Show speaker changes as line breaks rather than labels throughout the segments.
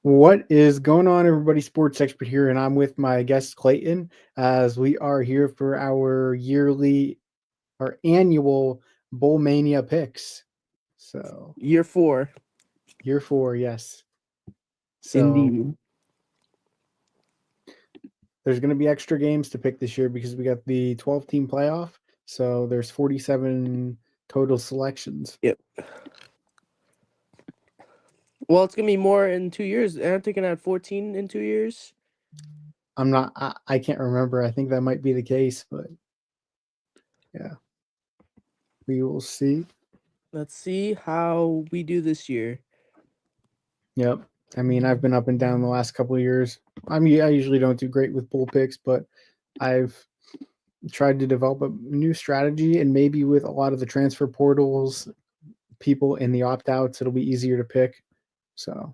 What is going on, everybody? Sports expert here, and I'm with my guest Clayton as we are here for our annual Bowl Mania picks. So,
Year 4,
year four, yes. So,
indeed.
there's going to be extra games to pick this year because we got the 12-team playoff. So, there's 47 total selections.
Yep. Well, it's gonna be more in 2 years. I'm thinking at 14 in 2 years.
I can't remember. I think that might be the case, but yeah, we will see.
Let's see how we do this year.
Yep. I mean, I've been up and down the last couple of years. I usually don't do great with bull picks, but I've tried to develop a new strategy, and maybe with a lot of the transfer portals, people in the opt outs, it'll be easier to pick. So,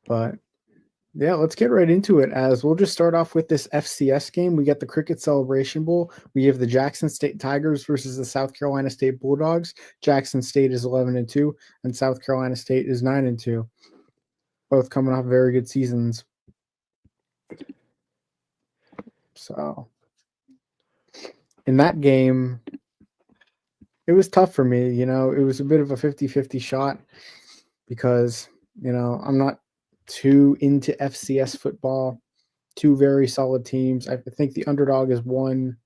but yeah, let's get right into it. As we'll just start off with this FCS game. We got the Cricket Celebration Bowl. We have the Jackson State Tigers versus the South Carolina State Bulldogs. Jackson State is 11-2, and South Carolina State is 9-2. Both coming off very good seasons. So, in that game, it was tough for me. It was a bit of a 50-50 shot because, I'm not too into FCS football. Two very solid teams. I think the underdog has won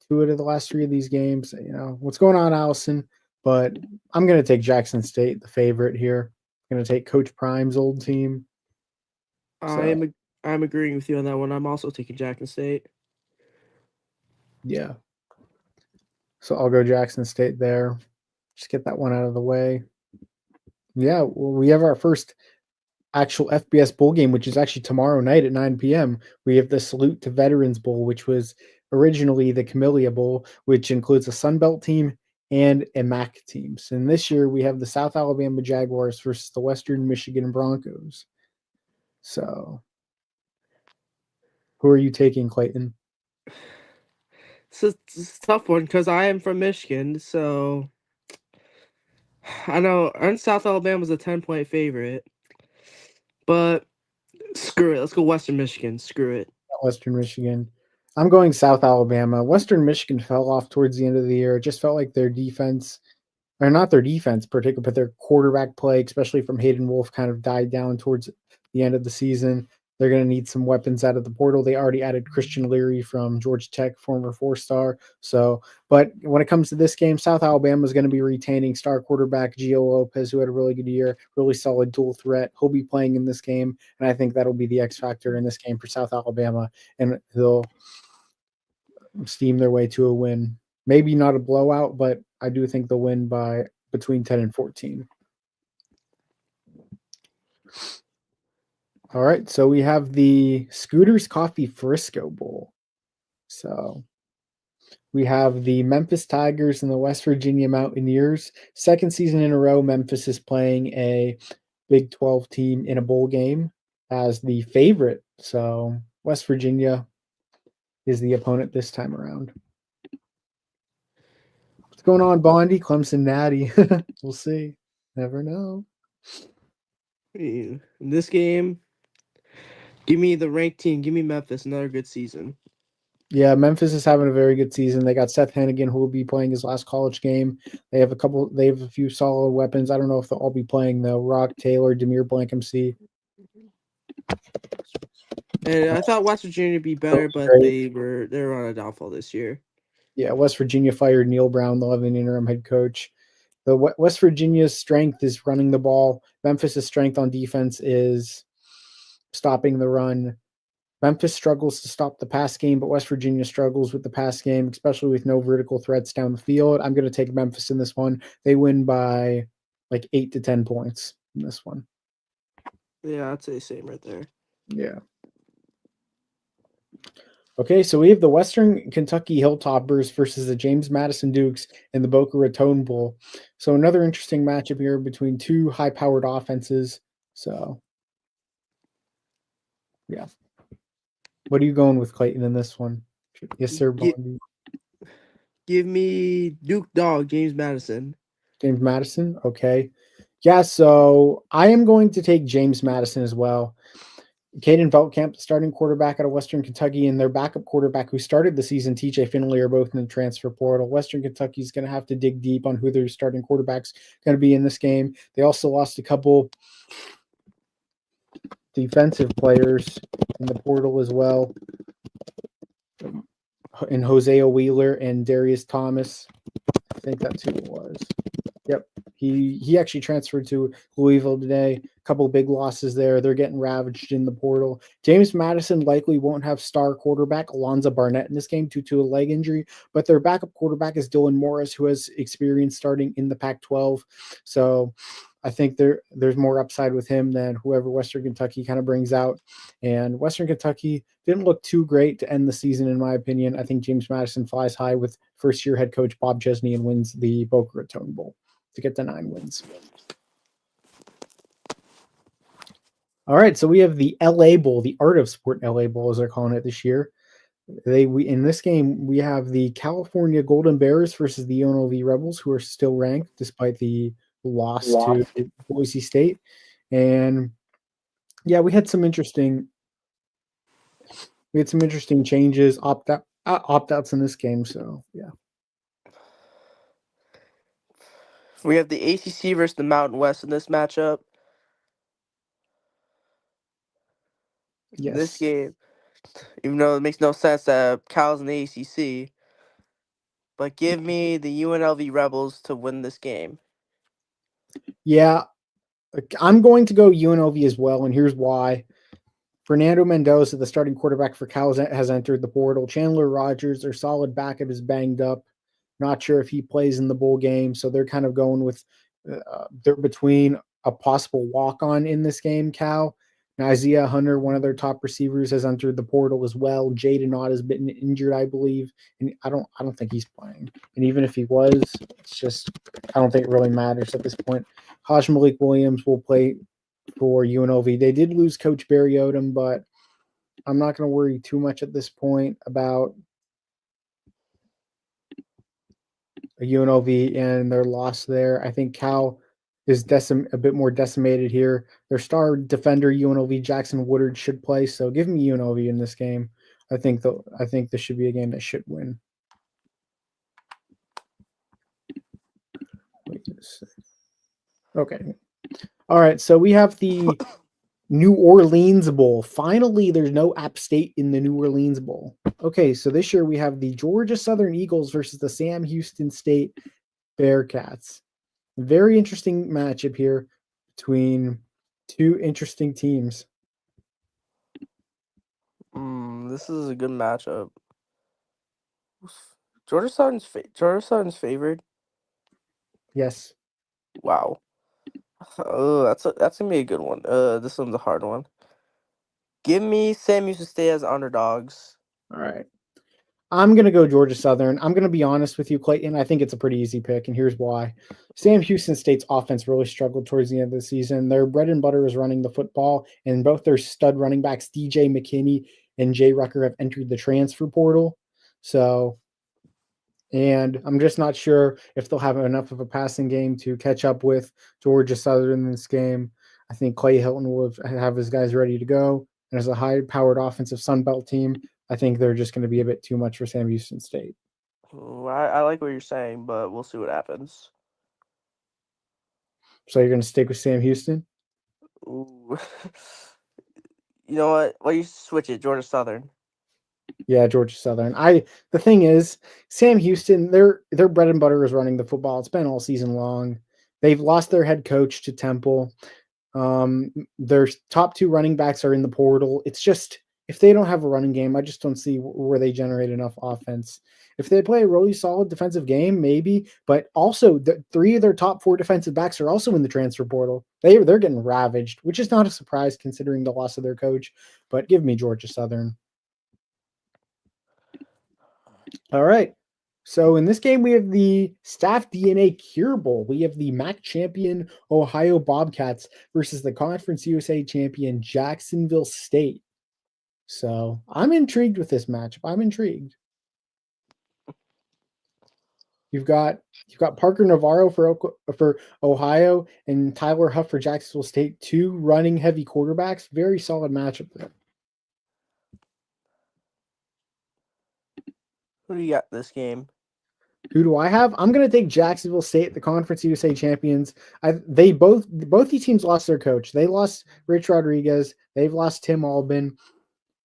two out of the last three of these games. What's going on, Allison? But I'm going to take Jackson State, the favorite here. I'm going to take Coach Prime's old team.
I'm agreeing with you on that one. I'm also taking Jackson State.
Yeah. So I'll go Jackson State there. Just get that one out of the way. Yeah, well, we have our first actual FBS bowl game, which is actually tomorrow night at 9 p.m. We have the Salute to Veterans Bowl, which was originally the Camellia Bowl, which includes a Sun Belt team and a MAC team. So, and this year we have the South Alabama Jaguars versus the Western Michigan Broncos. So, who are you taking, Clayton?
It's a tough one because I am from Michigan, so I know South Alabama's a 10-point favorite, but screw it. Let's go Western Michigan. Screw it.
Western Michigan. I'm going South Alabama. Western Michigan fell off towards the end of the year. It just felt like their defense, or not their defense particularly, but their quarterback play, especially from Hayden Wolf, kind of died down towards the end of the season. They're going to need some weapons out of the portal. They already added Christian Leary from Georgia Tech, former four-star. So, but when it comes to this game, South Alabama is going to be retaining star quarterback Gio Lopez, who had a really good year, really solid dual threat. He'll be playing in this game, and I think that'll be the X factor in this game for South Alabama, and they'll steam their way to a win. Maybe not a blowout, but I do think they'll win by between 10 and 14. All right, so we have the Scooters Coffee Frisco Bowl. So we have the Memphis Tigers and the West Virginia Mountaineers. Second season in a row, Memphis is playing a Big 12 team in a bowl game as the favorite. So West Virginia is the opponent this time around. What's going on, Bondi? Clemson Natty. We'll see. Never know.
In this game, give me the ranked team. Give me Memphis. Another good season.
Yeah, Memphis is having a very good season. They got Seth Hennigan, who will be playing his last college game. They have a few solid weapons. I don't know if they'll all be playing though. Rock Taylor, Demir Blankenship.
And I thought West Virginia would be better, but they were on a downfall this year.
Yeah, West Virginia fired Neil Brown. They'll have an interim head coach. The West Virginia's strength is running the ball. Memphis's strength on defense is stopping the run. Memphis struggles to stop the pass game, but West Virginia struggles with the pass game, especially with no vertical threats down the field. I'm going to take Memphis in this one. They win by like 8 to 10 points in this one.
Yeah, I'd say same right there.
Yeah. Okay, so we have the Western Kentucky Hilltoppers versus the James Madison Dukes in the Boca Raton Bowl. So another interesting matchup here between two high-powered offenses. So, yeah. What are you going with, Clayton, in this one? Yes, sir, Bondi.
Give me Duke Dog, James Madison.
James Madison, okay. Yeah, so I am going to take James Madison as well. Caden Veltkamp, starting quarterback out of Western Kentucky, and their backup quarterback who started the season, TJ Finley, are both in the transfer portal. Western Kentucky is going to have to dig deep on who their starting quarterback's going to be in this game. They also lost a couple defensive players in the portal as well, in Hosea Wheeler and Darius Thomas. I think that's who it was. Yep. He actually transferred to Louisville today. A couple big losses there. They're getting ravaged in the portal. James Madison likely won't have star quarterback Alonzo Barnett in this game due to a leg injury, but their backup quarterback is Dylan Morris, who has experience starting in the Pac-12. So I think there's more upside with him than whoever Western Kentucky kind of brings out. And Western Kentucky didn't look too great to end the season, in my opinion. I think James Madison flies high with first-year head coach Bob Chesney and wins the Boca Raton Bowl to get the 9 wins. All right, so we have the LA Bowl, the Art of Sport LA Bowl, as they're calling it this year. In this game, we have the California Golden Bears versus the UNLV Rebels, who are still ranked despite the loss to Boise State. And yeah, we had some interesting changes, opt-outs in this game. So yeah.
We have the ACC versus the Mountain West in this matchup.
Yes.
This game, even though it makes no sense that Cal's in the ACC, but give me the UNLV Rebels to win this game.
Yeah, I'm going to go UNLV as well, and here's why. Fernando Mendoza, the starting quarterback for Cal, has entered the portal. Chandler Rogers, their solid backup, is banged up. Not sure if he plays in the bowl game, so they're kind of going with they're between a possible walk-on in this game, Cal. Now, Isaiah Hunter, one of their top receivers, has entered the portal as well. Jaden Ott has been injured, I believe, and I don't think he's playing. And even if he was, it's just I don't think it really matters at this point. Haj Malik Williams will play for UNLV. They did lose Coach Barry Odom, but I'm not going to worry too much at this point about UNLV and their loss there. I think Cal is a bit more decimated here. Their star defender UNLV Jackson Woodard should play, so give me UNLV in this game. I think this should be a game that should win. Wait a second. Okay. All right, so we have the New Orleans Bowl. Finally, there's no App State in the New Orleans Bowl. Okay, so this year we have the Georgia Southern Eagles versus the Sam Houston State Bearcats. Very interesting matchup here between two interesting teams.
This is a good matchup. Georgia Southern's favored.
Yes.
Wow. Oh, that's gonna be a good one. This one's a hard one. Give me Sam Houston State as underdogs.
All right. I'm going to go Georgia Southern. I'm going to be honest with you, Clayton. I think it's a pretty easy pick, and here's why. Sam Houston State's offense really struggled towards the end of the season. Their bread and butter is running the football, and both their stud running backs, DJ McKinney and Jay Rucker, have entered the transfer portal. So, and I'm just not sure if they'll have enough of a passing game to catch up with Georgia Southern in this game. I think Clay Hilton will have his guys ready to go. And as a high-powered offensive Sun Belt team, I think they're just going to be a bit too much for Sam Houston State.
I like what you're saying, but we'll see what happens.
So you're going to stick with Sam Houston?
Ooh. You know what? Well, you switch it, Georgia Southern.
Yeah, Georgia Southern. The thing is, Sam Houston, their bread and butter is running the football. It's been all season long. They've lost their head coach to Temple. Their top 2 running backs are in the portal. It's just if they don't have a running game, I just don't see where they generate enough offense. If they play a really solid defensive game, maybe, but also 3 of their top 4 defensive backs are also in the transfer portal. They're getting ravaged, which is not a surprise considering the loss of their coach, but give me Georgia Southern. All right. So in this game, we have the Staff DNA Cure Bowl. We have the MAC champion Ohio Bobcats versus the Conference USA champion Jacksonville State. So I'm intrigued with this matchup. I'm intrigued. You've got Parker Navarro for Ohio and Tyler Huff for Jacksonville State. Two running heavy quarterbacks. Very solid matchup there.
Who do you got this game?
Who do I have? I'm going to take Jacksonville State, the Conference USA champions. Both these teams lost their coach. They lost Rich Rodriguez. They've lost Tim Albin.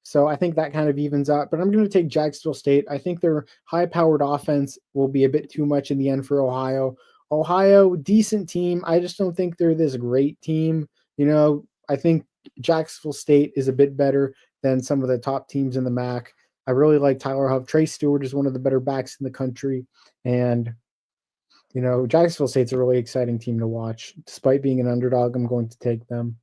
So I think that kind of evens out. But I'm going to take Jacksonville State. I think their high-powered offense will be a bit too much in the end for Ohio. Ohio, decent team. I just don't think they're this great team. I think Jacksonville State is a bit better than some of the top teams in the MAC. I really like Tyler Huff. Trey Stewart is one of the better backs in the country. And, Jacksonville State's a really exciting team to watch. Despite being an underdog, I'm going to take them.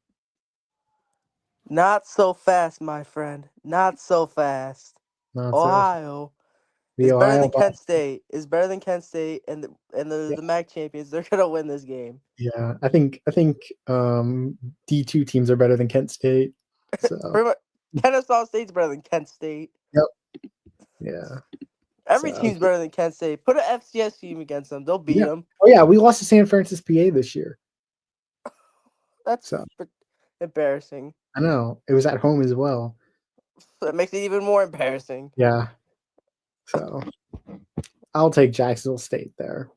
Not so fast, my friend. Not so fast. Ohio is better than Kent State. Is better than Kent State, and the MAC champions. They're gonna win this game.
Yeah, I think D2 teams are better than Kent State. So
Kennesaw State's better than Kent State.
Yep. Yeah.
Every team's better than Kent State. Put an FCS team against them. They'll beat them.
Oh, yeah. We lost to San Francisco PA this year.
That's embarrassing.
I know. It was at home as well.
That makes it even more embarrassing.
Yeah. So I'll take Jacksonville State there.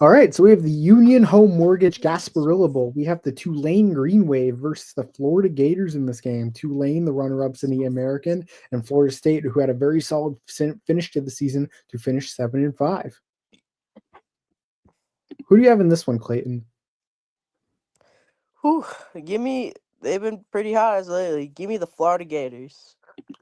All right, so we have the Union Home Mortgage Gasparilla Bowl. We have the Tulane Green Wave versus the Florida Gators in this game. Tulane, the runner-ups in the American, and Florida State, who had a very solid finish to the season to finish 7-5. Who do you have in this one, Clayton?
They've been pretty hot as lately. Give me the Florida Gators.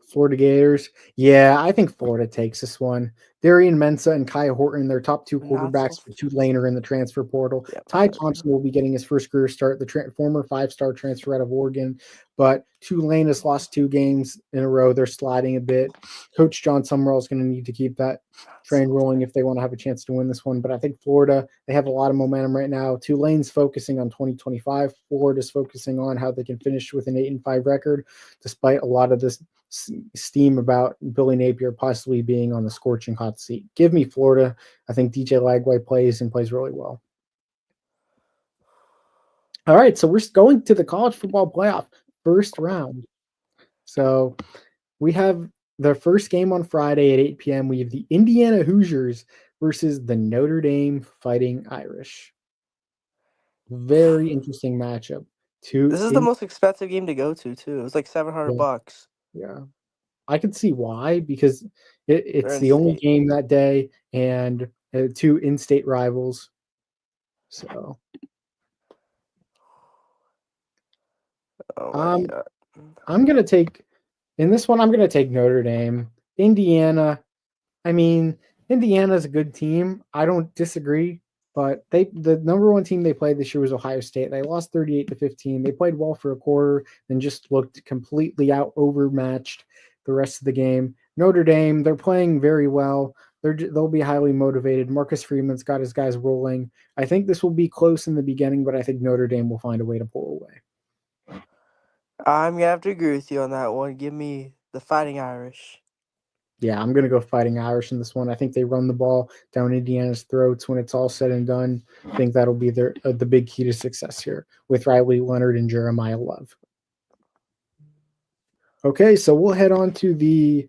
Florida Gators. Yeah, I think Florida takes this one. Darian Mensah and Kai Horton, their top two quarterbacks for Tulane are in the transfer portal. Yep. Ty Thompson will be getting his first career start, the former five-star transfer out of Oregon. But Tulane has lost 2 games in a row. They're sliding a bit. Coach John Summerall is going to need to keep that train rolling if they want to have a chance to win this one. But I think Florida, they have a lot of momentum right now. Tulane's focusing on 2025. Florida's focusing on how they can finish with an 8-5 record, despite a lot of this steam about Billy Napier possibly being on the scorching hot seat. Give me Florida. I think DJ Lagway plays really well. All right, so we're going to the college football playoff first round. So we have the first game on Friday at 8 p.m. We have the Indiana Hoosiers versus the Notre Dame Fighting Irish. Very interesting matchup.
This is the most expensive game to go to, too. It's like $700.
Yeah. I could see why, because it's the only game that day and 2 in-state rivals. So I'm going to take Notre Dame. Indiana, I mean, Indiana's a good team. I don't disagree, but the number 1 team they played this year was Ohio State. They lost 38-15. They played well for a quarter, then just looked completely overmatched the rest of the game. Notre Dame, they're playing very well. They'll be highly motivated. Marcus Freeman's got his guys rolling. I think this will be close in the beginning, but I think Notre Dame will find a way to pull away.
I'm going to have to agree with you on that one. Give me the Fighting Irish.
Yeah, I'm going to go Fighting Irish in this one. I think they run the ball down Indiana's throats when it's all said and done. I think that'll be the big key to success here with Riley Leonard and Jeremiah Love. Okay, so we'll head on to the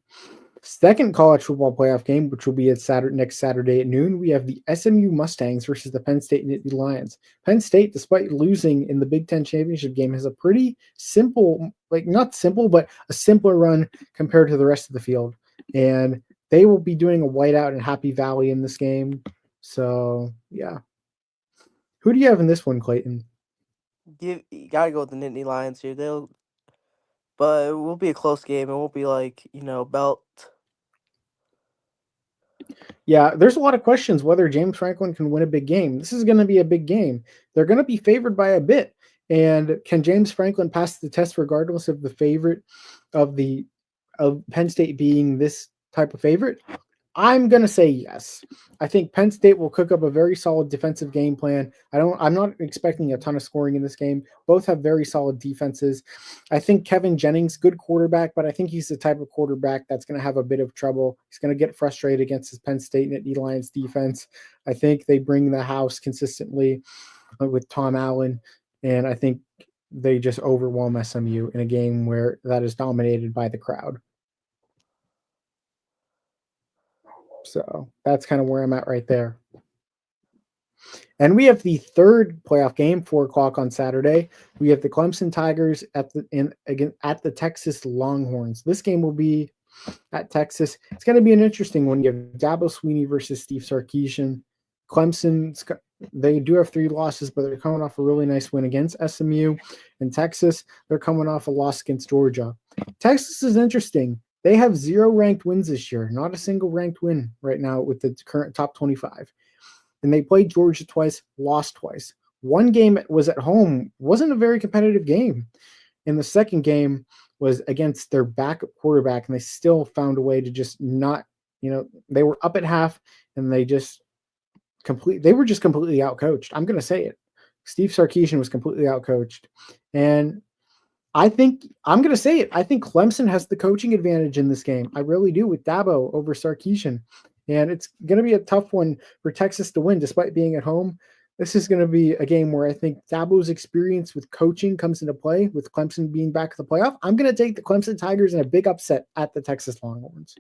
second college football playoff game, which will be next Saturday at noon. We have the SMU Mustangs versus the Penn State Nittany Lions. Penn State, despite losing in the Big Ten championship game, has a pretty simple, not simple, but a simpler run compared to the rest of the field. And they will be doing a whiteout in Happy Valley in this game. So, yeah. Who do you have in this one, Clayton?
You got to go with the Nittany Lions here. But it will be a close game. It won't be belt.
Yeah, there's a lot of questions whether James Franklin can win a big game. This is going to be a big game. They're going to be favored by a bit. And can James Franklin pass the test regardless of the favorite of Penn State being this type of favorite? I'm gonna say yes. I think Penn State will cook up a very solid defensive game plan. I'm not expecting a ton of scoring in this game. Both have very solid defenses. I think Kevin Jennings, good quarterback, but I think he's the type of quarterback that's gonna have a bit of trouble. He's gonna get frustrated against his Penn State and Nittany Lions defense. I think they bring the house consistently with Tom Allen, and I think they just overwhelm SMU in a game where that is dominated by the crowd. So that's kind of where I'm at right there. And we have the third playoff game, 4 o'clock on Saturday. We have the Clemson Tigers at the Texas Longhorns. This game will be at Texas. It's going to be an interesting one. You have Dabo Sweeney versus Steve Sarkisian. Clemson, they do have 3 losses, but they're coming off a really nice win against SMU. And Texas, they're coming off a loss against Georgia. Texas is interesting. They have 0 ranked wins this year, not a single ranked win right now with the current top 25. And they played Georgia twice, lost twice. One game was at home, wasn't a very competitive game. And the second game was against their backup quarterback, and they still found a way to just not, they were up at half, and they were just completely outcoached. I'm going to say it. Steve Sarkisian was completely outcoached. And I think I'm going to say it. I think Clemson has the coaching advantage in this game. I really do, with Dabo over Sarkisian. And it's going to be a tough one for Texas to win, despite being at home. This is going to be a game where I think Dabo's experience with coaching comes into play, with Clemson being back in the playoff. I'm going to take the Clemson Tigers in a big upset at the Texas Longhorns.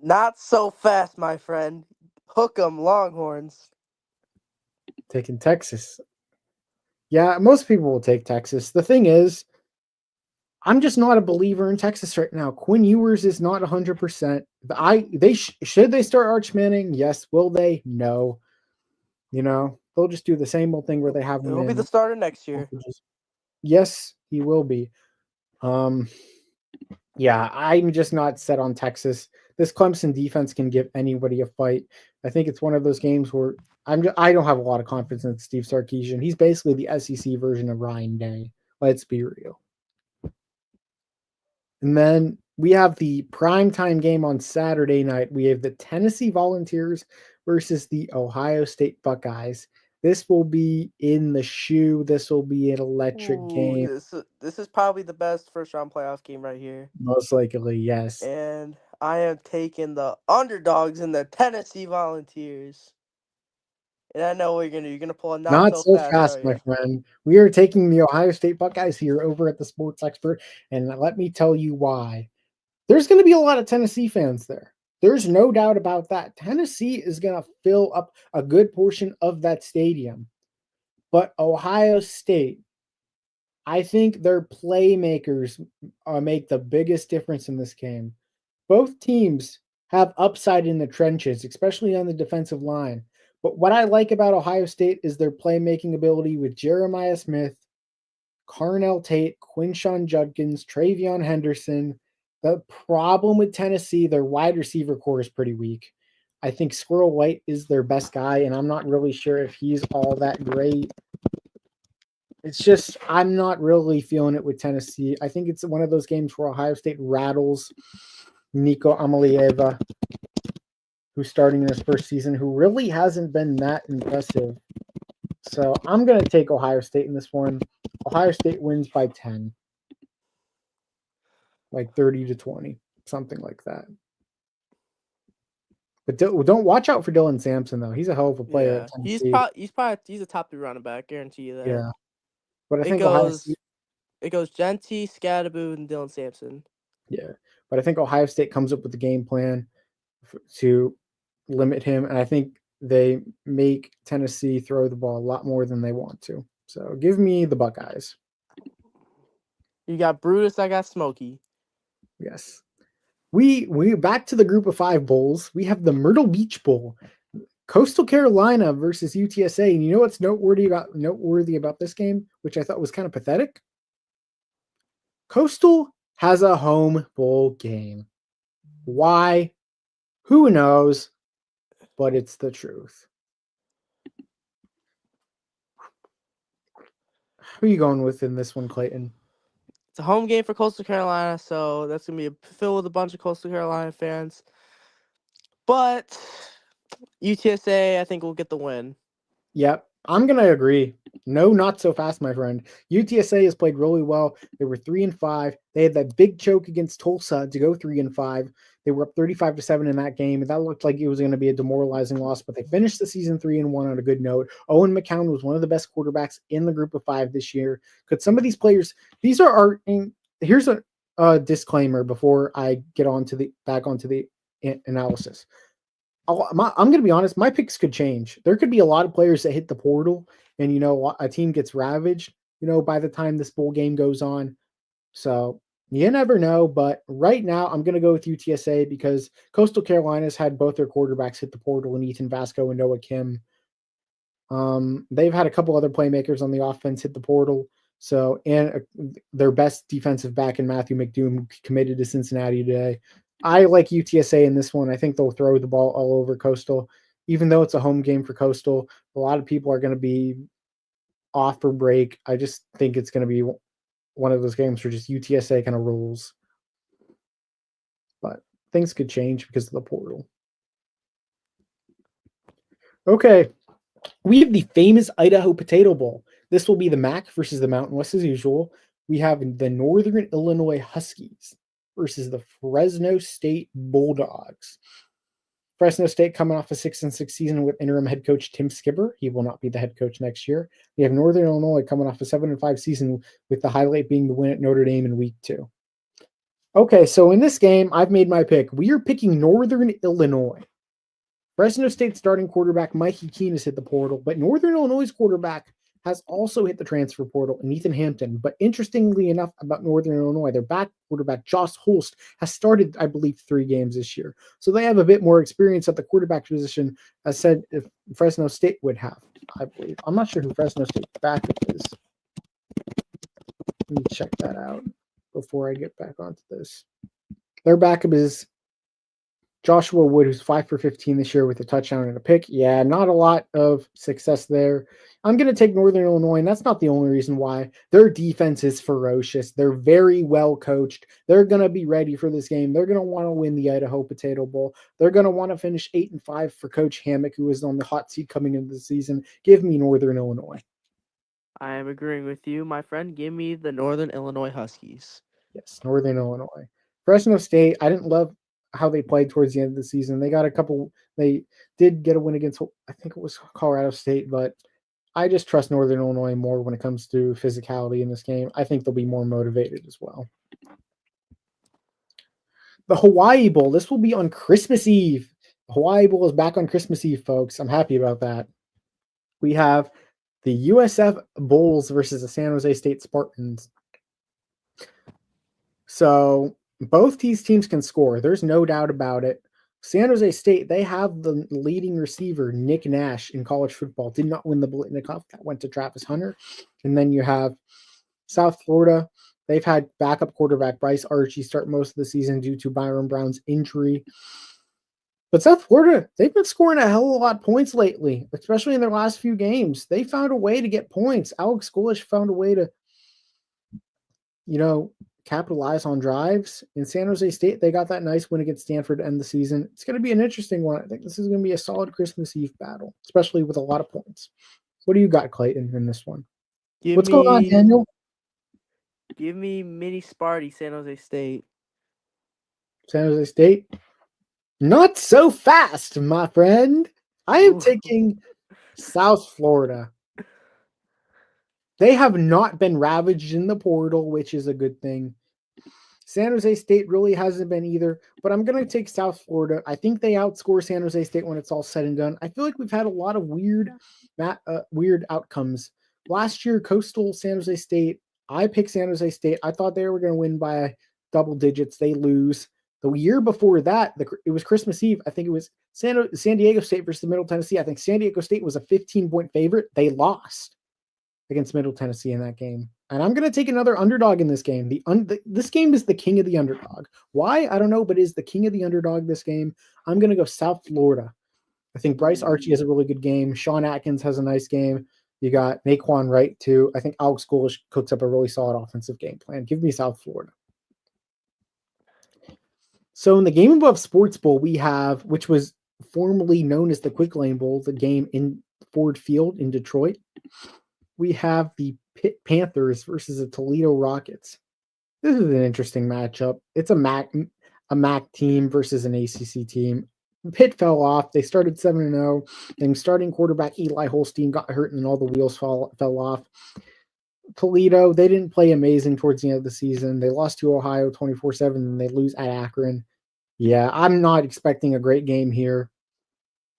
Not so fast, my friend. Hook 'em, Longhorns.
Taking Texas. Yeah, most people will take Texas. The thing is, I'm just not a believer in Texas right now. Quinn Ewers is not 100%. Should they start Arch Manning? Yes. Will they? No. They'll just do the same old thing where they have him
He'll be the
in.
starter next year.
Yes, he will be. Yeah, I'm just not set on Texas. This Clemson defense can give anybody a fight. I think it's one of those games where I don't have a lot of confidence in Steve Sarkisian. He's basically the SEC version of Ryan Day. Let's be real. And then we have the primetime game on Saturday night. We have the Tennessee Volunteers versus the Ohio State Buckeyes. This will be in the shoe. This will be an electric game.
This is probably the best first-round playoff game right here.
Most likely, yes.
And I am taking the underdogs in the Tennessee Volunteers. And I know what you're gonna do. You're gonna pull a
Not so fast, my
you?
friend. We are taking the Ohio State Buckeyes here over at the Sports Expert, and let me tell you why. There's going to be a lot of Tennessee fans there. There's no doubt about that. Tennessee is going to fill up a good portion of that stadium. But Ohio State, I think their playmakers make the biggest difference in this game. Both teams have upside in the trenches, especially on the defensive line. But what I like about Ohio State is their playmaking ability with Jeremiah Smith, Carnell Tate, Quinshon Judkins, Travion Henderson. The problem with Tennessee, their wide receiver core is pretty weak. I think Squirrel White is their best guy, and I'm not really sure if he's all that great. It's just, I'm not really feeling it with Tennessee. I think it's one of those games where Ohio State rattles Nico Amalieva, who's starting in his first season, who really hasn't been that impressive. So I'm going to take Ohio State in this one. Ohio State wins by 10. Like 30-20, something like that. But don't watch out for Dylan Sampson, though. He's a hell of a player at Tennessee.
He's a top 3 running back, guarantee you that.
Yeah. But I think
it goes Genty, Scadaboo, and Dylan Sampson.
Yeah. But I think Ohio State comes up with a game plan to limit him, and I think they make Tennessee throw the ball a lot more than they want to. So give me the Buckeyes.
You got Brutus, I got Smokey.
Yes. We back to the group of 5 bowls. We have the Myrtle Beach Bowl. Coastal Carolina versus UTSA. And you know what's noteworthy about this game, which I thought was kind of pathetic? Coastal has a home bowl game. Why? Who knows? But it's the truth. Who are you going with in this one, Clayton?
It's a home game for Coastal Carolina, so that's going to be filled with a bunch of Coastal Carolina fans. But UTSA, I think, will get the win.
Yep, I'm going to agree. No, not so fast, my friend. UTSA has played really well. They were 3-5. They had that big choke against Tulsa to go 3-5. They were up 35-7 in that game, and that looked like it was going to be a demoralizing loss. But they finished the season 3-1 on a good note. Owen McCown was one of the best quarterbacks in the group of 5 this year. Could some of these players? These are our. Here's a disclaimer before I get back onto the analysis. I'm going to be honest. My picks could change. There could be a lot of players that hit the portal, and a team gets ravaged. By the time this bowl game goes on, so you never know. But right now, I'm going to go with UTSA because Coastal Carolina's had both their quarterbacks hit the portal, and Ethan Vasco and Noah Kim. They've had a couple other playmakers on the offense hit the portal. So, and their best defensive back in Matthew McDoom committed to Cincinnati today. I like UTSA in this one. I think they'll throw the ball all over Coastal. Even though it's a home game for Coastal, a lot of people are going to be off for break. I just think it's going to be one of those games where just UTSA kind of rules. But things could change because of the portal. Okay. We have the famous Idaho Potato Bowl. This will be the MAC versus the Mountain West as usual. We have the Northern Illinois Huskies versus the Fresno State Bulldogs. Fresno State coming off a 6-6 season with interim head coach Tim Skipper. He will not be the head coach next year. We have Northern Illinois coming off a 7-5 season with the highlight being the win at Notre Dame in week 2. Okay, so in this game, I've made my pick. We are picking Northern Illinois. Fresno State starting quarterback Mikey Keene has hit the portal, but Northern Illinois' quarterback has also hit the transfer portal in Ethan Hampton. But interestingly enough about Northern Illinois, their back quarterback, Josh Holst, has started, I believe, 3 games this year. So they have a bit more experience at the quarterback position, as said if Fresno State would have, I believe. I'm not sure who Fresno State's backup is. Let me check that out before I get back onto this. Their backup is Joshua Wood, who's 5 for 15 this year with a touchdown and a pick. Yeah, not a lot of success there. I'm going to take Northern Illinois, and that's not the only reason why. Their defense is ferocious. They're very well coached. They're going to be ready for this game. They're going to want to win the Idaho Potato Bowl. They're going to want to finish 8-5 for Coach Hammock, who is on the hot seat coming into the season. Give me Northern Illinois.
I am agreeing with you, my friend. Give me the Northern Illinois Huskies.
Yes, Northern Illinois. Fresno State, I didn't love how they played towards the end of the season. They did get a win against, I think it was Colorado State, but I just trust Northern Illinois more when it comes to physicality in this game. I think they'll be more motivated as well. The Hawaii Bowl, this will be on Christmas Eve. The Hawaii Bowl is back on Christmas Eve, folks. I'm happy about that. We have the USF Bulls versus the San Jose State Spartans. So both these teams can score. There's no doubt about it. San Jose State, they have the leading receiver, Nick Nash, in college football. Did not win the Blitnikoff. That went to Travis Hunter. And then you have South Florida. They've had backup quarterback Bryce Archie start most of the season due to Byron Brown's injury. But South Florida, they've been scoring a hell of a lot of points lately, especially in their last few games. They found a way to get points. Alex Golesh found a way to, capitalize on drives. In San Jose State, they got that nice win against Stanford to end the season. It's going to be an interesting one. I think this is going to be a solid Christmas Eve battle, especially with a lot of points. What do you got, Clayton, in this one? What's going on, Daniel?
Give me mini Sparty, San Jose State.
San Jose State? Not so fast, my friend. I am taking South Florida. They have not been ravaged in the portal, which is a good thing. San Jose State really hasn't been either, but I'm going to take South Florida. I think they outscore San Jose State when it's all said and done. I feel like we've had a lot of weird outcomes. Last year, Coastal San Jose State, I picked San Jose State. I thought they were going to win by double digits. They lose. The year before that, it was Christmas Eve. I think it was San Diego State versus Middle Tennessee. I think San Diego State was a 15-point favorite. They lost against Middle Tennessee in that game. And I'm going to take another underdog in this game. This game is the king of the underdog. Why? I don't know, but is the king of the underdog this game. I'm going to go South Florida. I think Bryce Archie has a really good game. Sean Atkins has a nice game. You got Naquan Wright, too. I think Alex Golesh cooks up a really solid offensive game plan. Give me South Florida. So in the Game Above Sports Bowl, we have, which was formerly known as the Quick Lane Bowl, the game in Ford Field in Detroit. We have the Pitt Panthers versus the Toledo Rockets. This is an interesting matchup. It's a MAC team versus an ACC team. Pitt fell off. They started 7-0, and starting quarterback Eli Holstein got hurt, and all the wheels fell off. Toledo, they didn't play amazing towards the end of the season. They lost to Ohio 24-7, and they lose at Akron. Yeah, I'm not expecting a great game here.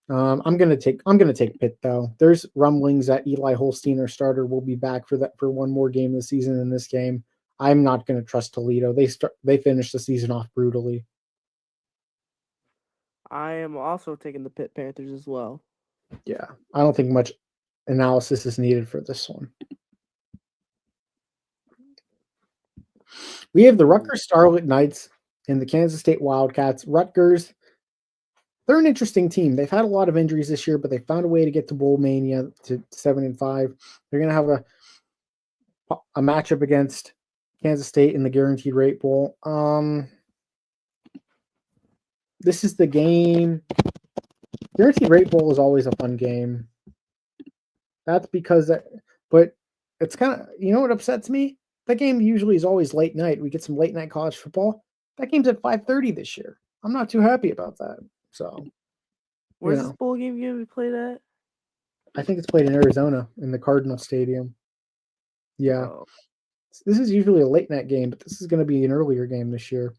I'm gonna take Pitt though. There's rumblings that Eli Holstein, their starter, will be back for one more game this season. In this game, I'm not gonna trust Toledo. They finished the season off brutally.
I am also taking the Pitt Panthers as well.
Yeah, I don't think much analysis is needed for this one. We have the Rutgers Scarlet Knights and the Kansas State Wildcats. Rutgers, they're an interesting team. They've had a lot of injuries this year, but they found a way to get to Bowl Mania to 7-5. They're going to have a matchup against Kansas State in the Guaranteed Rate Bowl. This is the game. Guaranteed Rate Bowl is always a fun game. That's because, but it's kind of, you know what upsets me? That game usually is always late night. We get some late night college football. That game's at 5:30 this year. I'm not too happy about that. So,
where's this bowl game going to be played at?
I think it's played in Arizona in the Cardinal Stadium. Yeah. Oh. This is usually a late night game, but this is going to be an earlier game this year.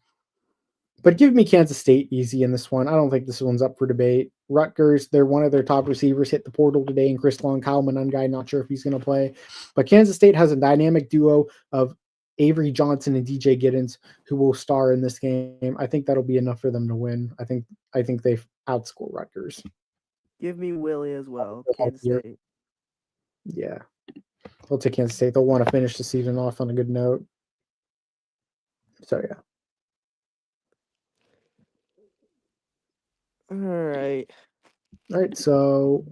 But give me Kansas State easy in this one. I don't think this one's up for debate. Rutgers, they're one of their top receivers hit the portal today, and Chris Long, Kyle Monangai, not sure if he's going to play. But Kansas State has a dynamic duo of Avery Johnson and DJ Giddens who will star in this game. I think that'll be enough for them to win. I think they outscore Rutgers.
Give me Willie as well, Kansas State.
Yeah. I'll take Kansas State. They'll want to finish the season off on a good note. So, yeah.
All right.
So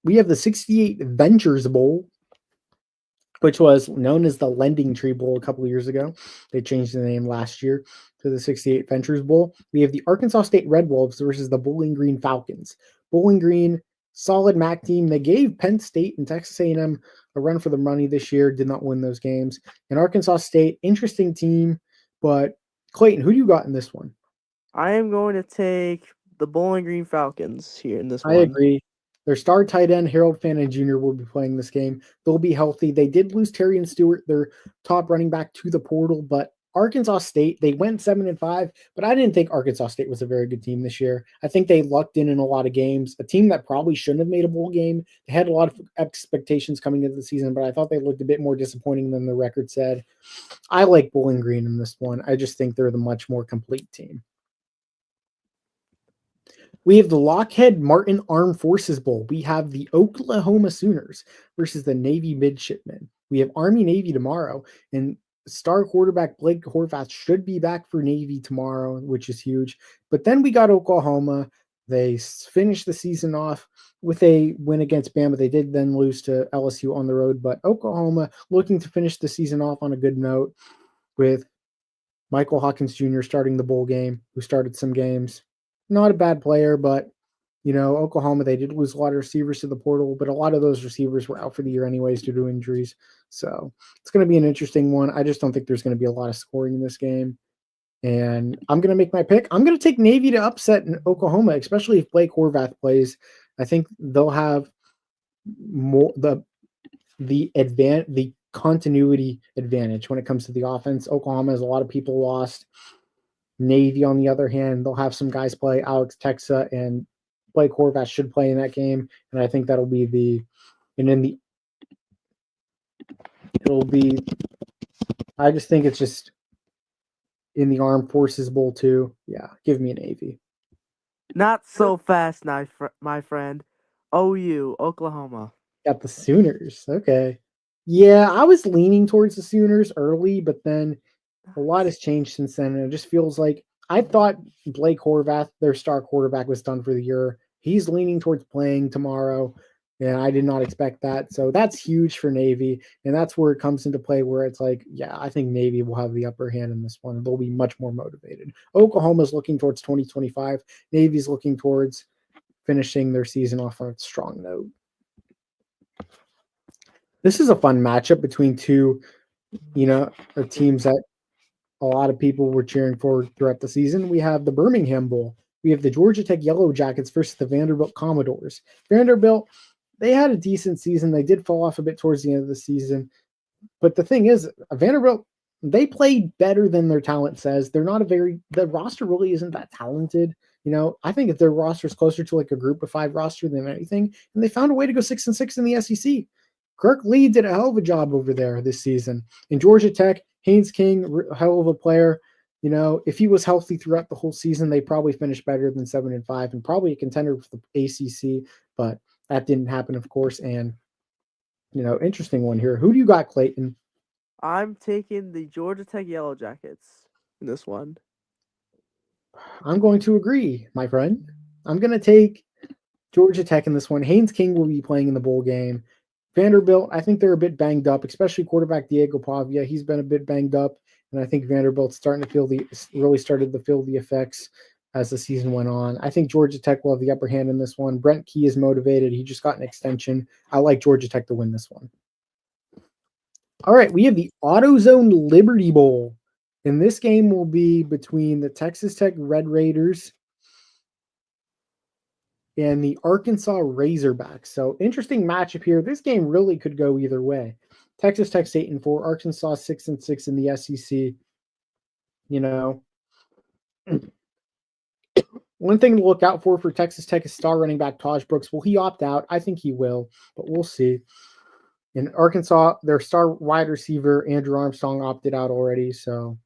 we have the 68 Ventures Bowl, which was known as the Lending Tree Bowl a couple of years ago. They changed the name last year to the 68 Ventures Bowl. We have the Arkansas State Red Wolves versus the Bowling Green Falcons. Bowling Green, solid MAC team. They gave Penn State and Texas A&M a run for the money this year, did not win those games. And Arkansas State, interesting team, but Clayton, who do you got in this one?
I am going to take the Bowling Green Falcons here in this one.
I agree. Their star tight end, Harold Fannin Jr., will be playing this game. They'll be healthy. They did lose Terry and Stewart, their top running back, to the portal, but Arkansas State, they went 7-5, but I didn't think Arkansas State was a very good team this year. I think they lucked in a lot of games. A team that probably shouldn't have made a bowl game. They had a lot of expectations coming into the season, but I thought they looked a bit more disappointing than the record said. I like Bowling Green in this one. I just think they're the much more complete team. We have the Lockheed Martin Armed Forces Bowl. We have the Oklahoma Sooners versus the Navy Midshipmen. We have Army-Navy tomorrow, and star quarterback Blake Horvath should be back for Navy tomorrow, which is huge. But then we got Oklahoma. They finished the season off with a win against Bama. They did then lose to LSU on the road, but Oklahoma looking to finish the season off on a good note with Michael Hawkins Jr. starting the bowl game, who started some games. Not a bad player, but, Oklahoma, they did lose a lot of receivers to the portal, but a lot of those receivers were out for the year anyways due to injuries. So it's going to be an interesting one. I just don't think there's going to be a lot of scoring in this game. And I'm going to make my pick. I'm going to take Navy to upset in Oklahoma, especially if Blake Horvath plays. I think they'll have more the continuity advantage when it comes to the offense. Oklahoma has a lot of people lost. Navy, on the other hand, they'll have some guys play. Alex Texa and Blake Horvath should play in that game, and I think that'll be I just think it's just in the Armed Forces Bowl too. Yeah, give me a Navy.
Not so fast, my friend. OU, Oklahoma.
Got the Sooners. Okay. Yeah, I was leaning towards the Sooners early, but then a lot has changed since then, and it just feels like I thought Blake Horvath, their star quarterback, was done for the year. He's leaning towards playing tomorrow, and I did not expect that. So that's huge for Navy, and that's where it comes into play. Where it's like, yeah, I think Navy will have the upper hand in this one. They'll be much more motivated. Oklahoma's looking towards 2025. Navy's looking towards finishing their season off on a strong note. This is a fun matchup between two, teams that a lot of people were cheering for throughout the season. We have the Birmingham Bowl. We have the Georgia Tech Yellow Jackets versus the Vanderbilt Commodores. Vanderbilt, they had a decent season. They did fall off a bit towards the end of the season. But the thing is, Vanderbilt, they played better than their talent says. The roster really isn't that talented. I think if their roster is closer to like a group of 5 roster than anything, and they found a way to go 6-6 in the SEC. Kirk Lee did a hell of a job over there this season. In Georgia Tech, Haynes King, hell of a player. If he was healthy throughout the whole season, they probably finished better than 7-5 and probably a contender for the ACC. But that didn't happen, of course. And interesting one here. Who do you got, Clayton?
I'm taking the Georgia Tech Yellow Jackets in this one.
I'm going to agree, my friend. I'm going to take Georgia Tech in this one. Haynes King will be playing in the bowl game. Vanderbilt, I think they're a bit banged up, especially quarterback Diego Pavia. He's been a bit banged up, and I think Vanderbilt's starting to really started to feel the effects as the season went on. I think Georgia Tech will have the upper hand in this one. Brent Key is motivated. He just got an extension. I like Georgia Tech to win this one. All right, we have the AutoZone Liberty Bowl. And this game will be between the Texas Tech Red Raiders and the Arkansas Razorbacks. So interesting matchup here. This game really could go either way. Texas Tech's 8-4, Arkansas 6-6 in the SEC. One thing to look out for Texas Tech is star running back Taj Brooks. Will he opt out? I think he will, but we'll see. In Arkansas, their star wide receiver Andrew Armstrong opted out already. So,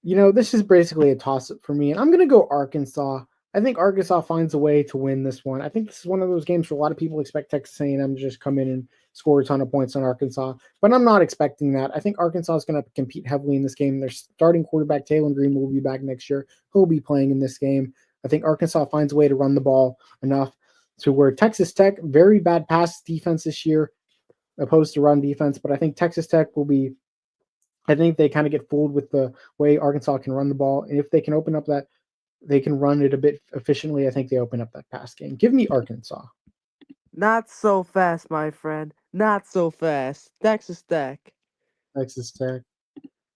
this is basically a toss-up for me. And I'm going to go Arkansas. I think Arkansas finds a way to win this one. I think this is one of those games where a lot of people expect Texas A&M to just come in and score a ton of points on Arkansas, but I'm not expecting that. I think Arkansas is going to compete heavily in this game. Their starting quarterback, Taylor Green, will be back next year. He'll be playing in this game. I think Arkansas finds a way to run the ball enough to where Texas Tech, very bad pass defense this year, opposed to run defense, but I think Texas Tech will be, I think they kind of get fooled with the way Arkansas can run the ball. And if they can open up that, they can run it a bit efficiently, I think they open up that pass game. Give me Arkansas.
Not so fast, my friend. Not so fast. Texas Tech.
Texas Tech.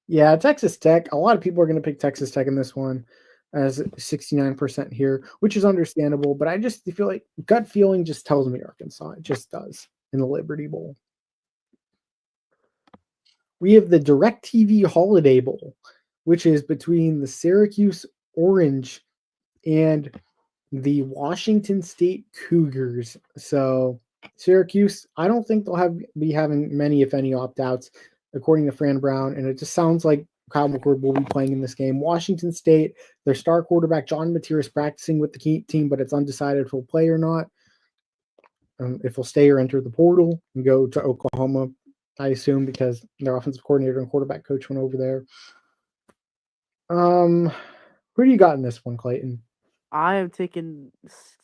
Yeah, Texas Tech. A lot of people are going to pick Texas Tech in this one as 69% here, which is understandable. But I just feel like gut feeling just tells me Arkansas. It just does in the Liberty Bowl. We have the DirecTV Holiday Bowl, which is between the Syracuse Orange and the Washington State Cougars. So Syracuse, I don't think they'll be having many, if any, opt-outs, according to Fran Brown. And it just sounds like Kyle McCord will be playing in this game. Washington State, their star quarterback, John Mateer, is practicing with the team, but it's undecided if he'll play or not. If he'll stay or enter the portal and go to Oklahoma, I assume, because their offensive coordinator and quarterback coach went over there. Who do you got in this one, Clayton?
I am taking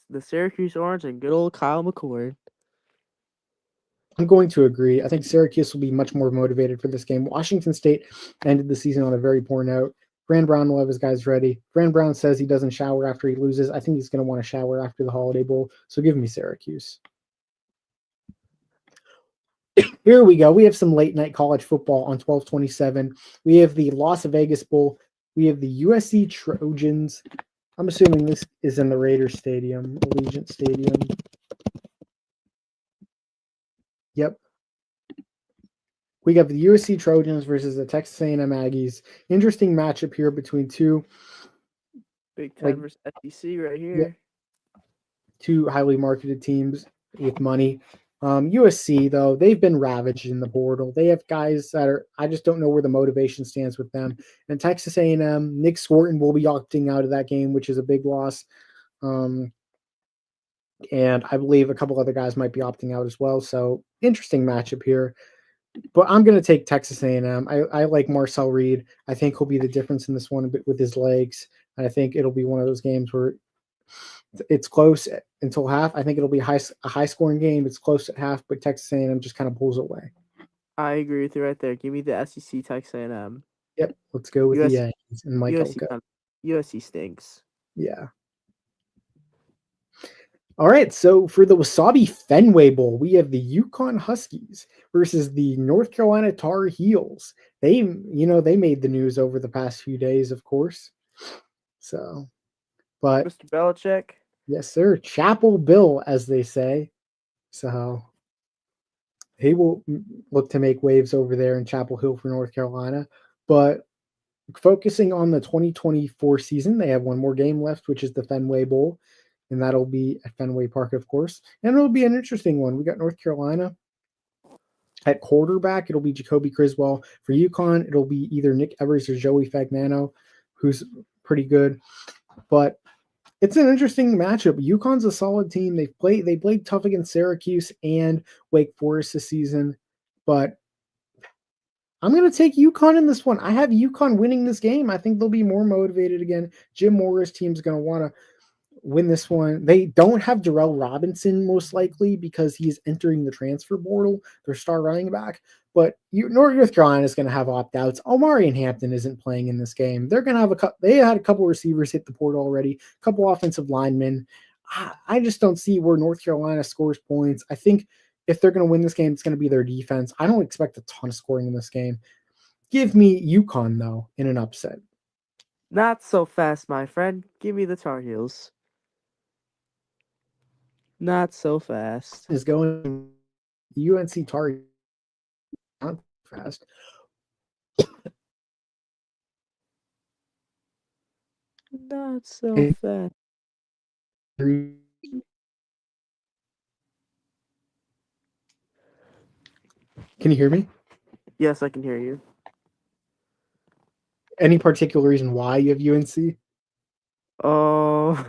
the Syracuse Orange and good old Kyle McCord.
I'm going to agree. I think Syracuse will be much more motivated for this game. Washington State ended the season on a very poor note. Fran Brown will have his guys ready. Fran Brown says he doesn't shower after he loses. I think he's going to want to shower after the Holiday Bowl. So give me Syracuse. Here we go. We have some late night college football on 12/27. We have the Las Vegas Bowl. We have the USC Trojans. I'm assuming this is in the Raiders Stadium, Allegiant Stadium. Yep. We got the USC Trojans versus the Texas A&M Aggies. Interesting matchup here between two
Big Ten versus SEC right here.
Yep. Two highly marketed teams with money. USC, though, they've been ravaged in the portal. They have guys that are, I just don't know where the motivation stands with them. And Texas A&M, Nick Swarton will be opting out of that game, which is a big loss. And I believe a couple other guys might be opting out as well. So interesting matchup here. But I'm going to take Texas A&M. I like Marcel Reed. I think he'll be the difference in this one a bit with his legs. And I think it'll be one of those games where It's close until half. I think it'll be a high scoring game. It's close at half, but Texas A&M just kind of pulls away.
I agree with you right there. Give me the SEC Texas A&M.
Yep, let's go with the
US,
Yankees and Mike
USC,
Elko.
USC stinks.
Yeah. All right, so for the Wasabi Fenway Bowl, we have the Yukon Huskies versus the North Carolina Tar Heels. They made the news over the past few days, of course. So, but
Mr. Belichick.
yes, sir, Chapel Bill, as they say. So he will look to make waves over there in Chapel Hill for North Carolina. But focusing on the 2024 season, they have one more game left, which is the Fenway Bowl, and that'll be at Fenway Park, of course. And it'll be an interesting one. We got North Carolina at quarterback. It'll be Jacoby Criswell. For UConn, it'll be either Nick Evers or Joey Fagnano, who's pretty good. But it's an interesting matchup. UConn's a solid team. They played tough against Syracuse and Wake Forest this season, but I'm going to take UConn in this one. I have UConn winning this game. I think they'll be more motivated again. Jim Moore's team's going to want to win this one. They don't have Darrell Robinson most likely because he's entering the transfer portal, their star running back. But North Carolina is going to have opt-outs. Omarion Hampton isn't playing in this game. They're going to have they had a couple receivers hit the portal already, a couple offensive linemen. I just don't see where North Carolina scores points. I think if they're going to win this game, it's going to be their defense. I don't expect a ton of scoring in this game. Give me UConn, though, in an upset.
Not so fast, my friend. Give me the Tar Heels. Not so fast.
Is going UNC Tar Heels. Not fast.
Not so fast.
Can you hear me?
Yes, I can hear you.
Any particular reason why you have UNC?
Oh,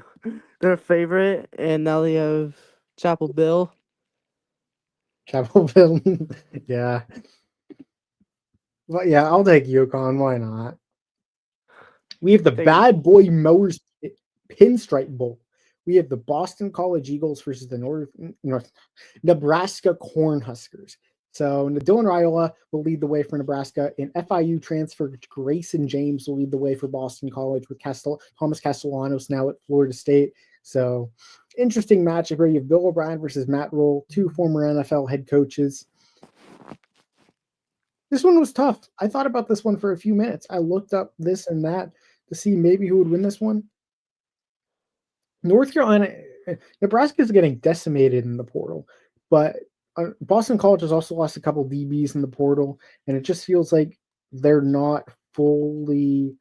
they're a favorite, and now they have Chapel Bill.
Chapelville. Yeah. But yeah, I'll take UConn. Why not? We have the Bad Boy Mowers Pinstripe Bowl. We have the Boston College Eagles versus the North Nebraska Cornhuskers. So Dylan Raiola will lead the way for Nebraska, and FIU transfer Grayson James will lead the way for Boston College with Thomas Castellanos now at Florida State. So interesting matchup where you have Bill O'Brien versus Matt Rule, two former NFL head coaches. This one was tough. I thought about this one for a few minutes. I looked up this and that to see maybe who would win this one. North Carolina, Nebraska is getting decimated in the portal, but Boston College has also lost a couple DBs in the portal, and it just feels like they're not fully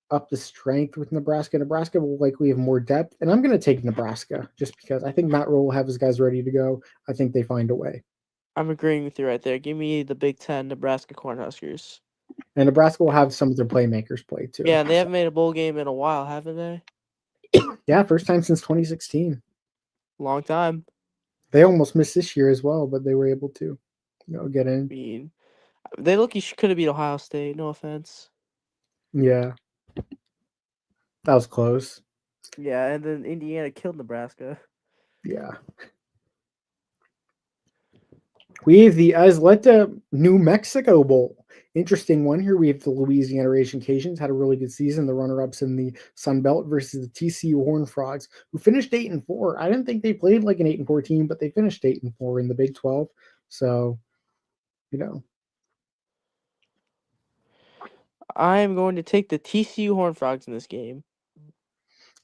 up to strength with Nebraska. Nebraska will likely have more depth, and I'm going to take Nebraska just because I think Matt Rule will have his guys ready to go. I think they find a way.
I'm agreeing with you right there. Give me the Big Ten Nebraska Cornhuskers.
And Nebraska will have some of their playmakers play too.
Yeah, they haven't made a bowl game in a while, haven't they?
Yeah, first time since 2016.
Long time.
They almost missed this year as well, but they were able to, get in.
I mean, they could have beat Ohio State. No offense.
Yeah, that was close.
Yeah, and then Indiana killed Nebraska.
Yeah. We have the Isleta New Mexico Bowl. Interesting one here. We have the Louisiana Raging Cajuns had a really good season. The runner-ups in the Sun Belt versus the TCU Horned Frogs, who finished 8-4. I didn't think they played like an 8-4 team, but they finished 8-4 in the Big 12. So,
I am going to take the TCU Horned Frogs in this game.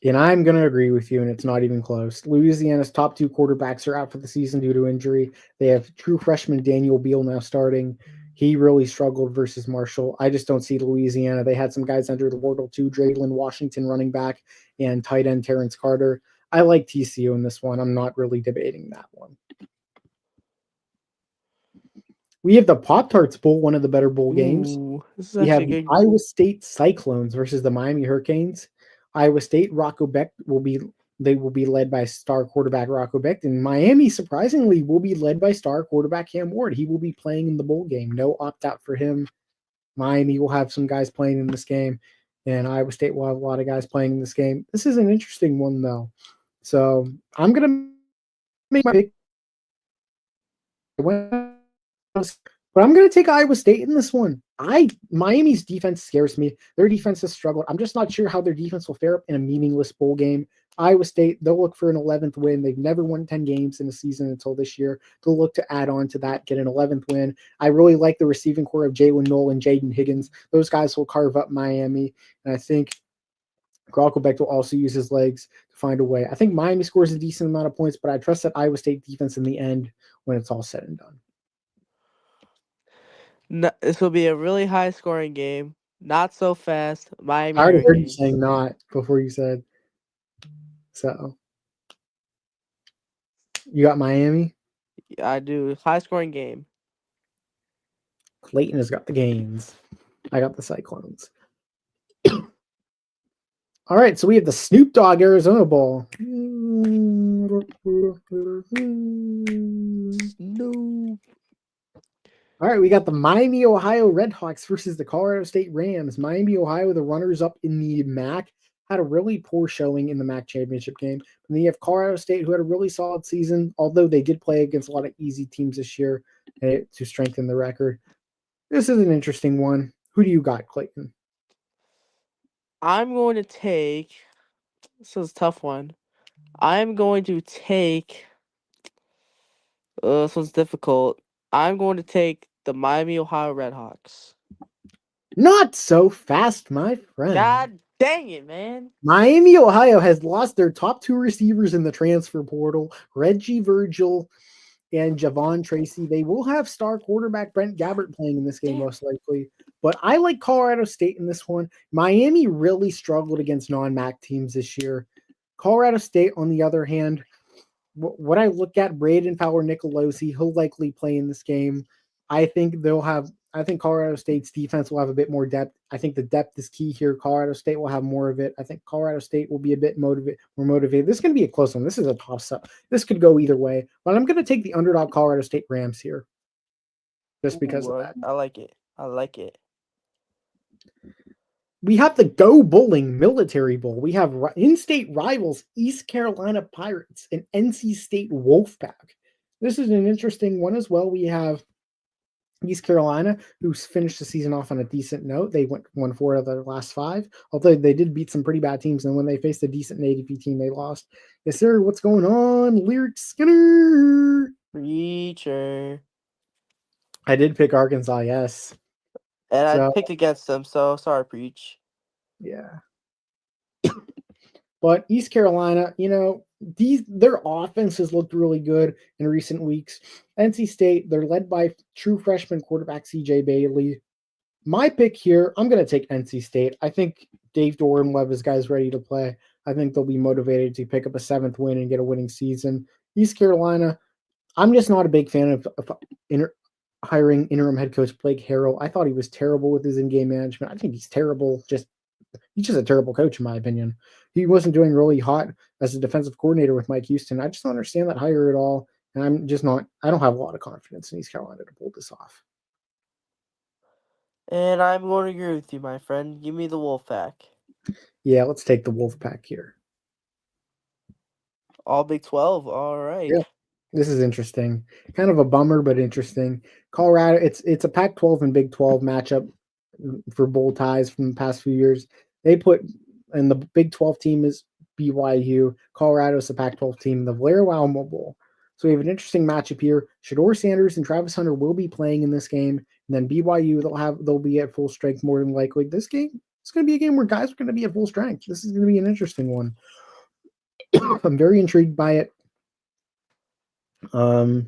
And I'm going to agree with you, and it's not even close. Louisiana's top two quarterbacks are out for the season due to injury. They have true freshman Daniel Beal now starting. He really struggled versus Marshall. I just don't see Louisiana. They had some guys under the portal too, Draylen Washington running back and tight end Terrence Carter. I like TCU in this one. I'm not really debating that one. We have the Pop-Tarts Bowl, one of the better bowl games. We have the Iowa State Cyclones versus the Miami Hurricanes. Iowa State, Rocco Becht will be led by star quarterback Rocco Becht, and Miami surprisingly will be led by star quarterback Cam Ward. He will be playing in the bowl game. No opt-out for him. Miami will have some guys playing in this game, and Iowa State will have a lot of guys playing in this game. This is an interesting one though. So I'm gonna make my pick, but I'm gonna take Iowa State in this one. Miami's defense scares me. Their defense has struggled. I'm just not sure how their defense will fare up in a meaningless bowl game. Iowa State, they'll look for an 11th win. They've never won 10 games in a season until this year. They'll look to add on to that, get an 11th win. I really like the receiving core of Jalen Noel and Jaden Higgins. Those guys will carve up Miami, and I think Grockelbeck will also use his legs to find a way. I think Miami scores a decent amount of points, but I trust that Iowa State defense in the end when it's all said and done.
No, this will be a really high scoring game. Not so fast. Miami
I already heard you
Hurricanes.
saying not before you said so. You got Miami.
I do. High scoring game.
Clayton has got the gains. I got the Cyclones. All right, so we have the Snoop Dogg Arizona Bowl.
No.
All right, we got the Miami, Ohio Redhawks versus the Colorado State Rams. Miami, Ohio, the runners-up in the MAC, had a really poor showing in the MAC championship game. And then you have Colorado State, who had a really solid season, although they did play against a lot of easy teams this year to strengthen the record. This is an interesting one. Who do you got, Clayton?
I'm going to take. This is a tough one. I'm going to take. This one's difficult. I'm going to take the Miami, Ohio Redhawks.
Not so fast, my friend.
God dang it, man.
Miami, Ohio has lost their top two receivers in the transfer portal, Reggie Virgil and Javon Tracy. They will have star quarterback Brent Gabbert playing in this game, most likely. But I like Colorado State in this one. Miami really struggled against non-MAC teams this year. Colorado State, on the other hand, what I look at, Braden Fowler Nicolosi, he'll likely play in this game. I think Colorado State's defense will have a bit more depth. I think the depth is key here. Colorado State will have more of it. I think Colorado State will be a bit more motivated. This is going to be a close one. This is a toss-up. This could go either way. But I'm going to take the underdog Colorado State Rams here. Just because of that.
I like it. I like it.
We have the Go Bowling Military Bowl. We have in-state rivals East Carolina Pirates and NC State Wolfpack. This is an interesting one as well. We have East Carolina, who's finished the season off on a decent note. They won 4 out of their last 5, although they did beat some pretty bad teams. And when they faced a decent ADP team, they lost. Yes, sir. What's going on, Lyric Skinner?
Preacher.
I did pick Arkansas, yes.
And I picked against them, so sorry, Preach.
Yeah. But East Carolina, their offense has looked really good in recent weeks. NC State, they're led by true freshman quarterback CJ Bailey. My pick here, I'm going to take NC State. I think Dave Doran will have his guys ready to play. I think they'll be motivated to pick up a 7th win and get a winning season. East Carolina, I'm just not a big fan of hiring interim head coach Blake Harrell. I thought he was terrible with his in-game management. I think he's terrible. He's just a terrible coach, in my opinion. He wasn't doing really hot as a defensive coordinator with Mike Houston. I just don't understand that hire at all. And I don't have a lot of confidence in East Carolina to pull this off.
And I'm going to agree with you, my friend. Give me the Wolfpack.
Yeah, let's take the Wolfpack here.
All Big 12. All right.
Yeah. This is interesting. Kind of a bummer, but interesting. Colorado, it's a Pac-12 and Big 12 matchup for bowl ties from the past few years. And the Big 12 team is BYU. Colorado's the Pac-12 team, the Valero Alamo Bowl. So we have an interesting matchup here. Shador Sanders and Travis Hunter will be playing in this game. And then BYU, they'll be at full strength more than likely. This game, it's going to be a game where guys are going to be at full strength. This is going to be an interesting one. I'm very intrigued by it. But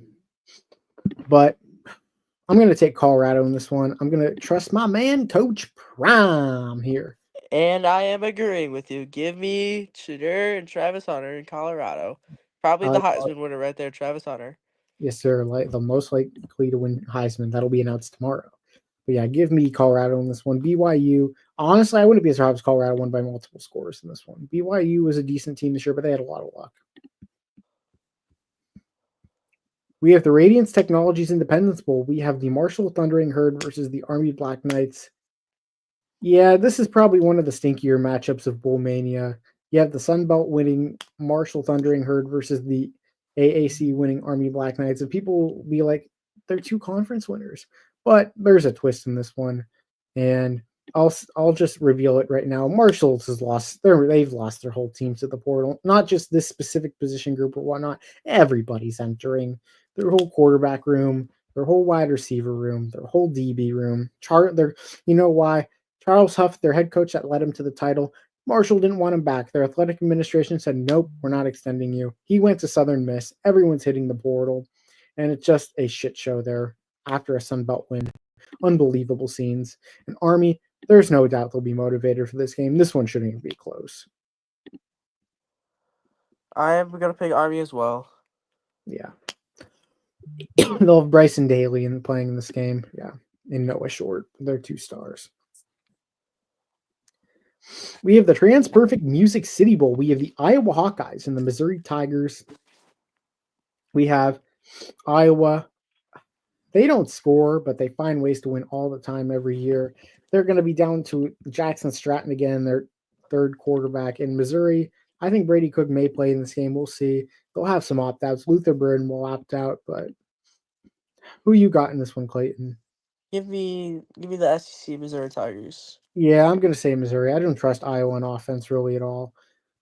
I'm going to take Colorado in this one. I'm going to trust my man, Coach Prime, here.
And I am agreeing with you. Give me Shador and Travis Hunter in Colorado. Probably the Heisman winner right there, Travis Hunter.
Yes, sir. The most likely to win Heisman. That'll be announced tomorrow. But yeah, give me Colorado in this one. BYU, honestly, I wouldn't be surprised if Colorado won by multiple scores in this one. BYU was a decent team this year, but they had a lot of luck. We have the Radiance Technologies Independence Bowl. We have the Marshall Thundering Herd versus the Army Black Knights. Yeah, this is probably one of the stinkier matchups of Bowl Mania. You have the Sun Belt winning Marshall Thundering Herd versus the AAC winning Army Black Knights, and people will be like, they're two conference winners. But there's a twist in this one, and I'll just reveal it right now. Marshall's has lost. They've lost their whole team to the portal. Not just this specific position group or whatnot. Everybody's entering. Their whole quarterback room, their whole wide receiver room, their whole DB room. You know why? Charles Huff, their head coach that led him to the title, Marshall didn't want him back. Their athletic administration said, nope, we're not extending you. He went to Southern Miss. Everyone's hitting the portal. And it's just a shit show there after a Sun Belt win. Unbelievable scenes. And Army, there's no doubt they'll be motivated for this game. This one shouldn't even be close.
I am going to pick Army as well.
Yeah. They'll have Bryson Daly playing in this game. Yeah. And Noah Short. They're 2 stars. We have the Trans Perfect Music City Bowl. We have the Iowa Hawkeyes and the Missouri Tigers. We have Iowa. They don't score, but they find ways to win all the time every year. They're going to be down to Jackson Stratton again, their third quarterback. In Missouri, I think Brady Cook may play in this game. We'll see. They'll have some opt-outs. Luther Burden will opt out, but who you got in this one, Clayton?
Give me the SEC Missouri Tigers.
Yeah, I'm going to say Missouri. I don't trust Iowa on offense really at all.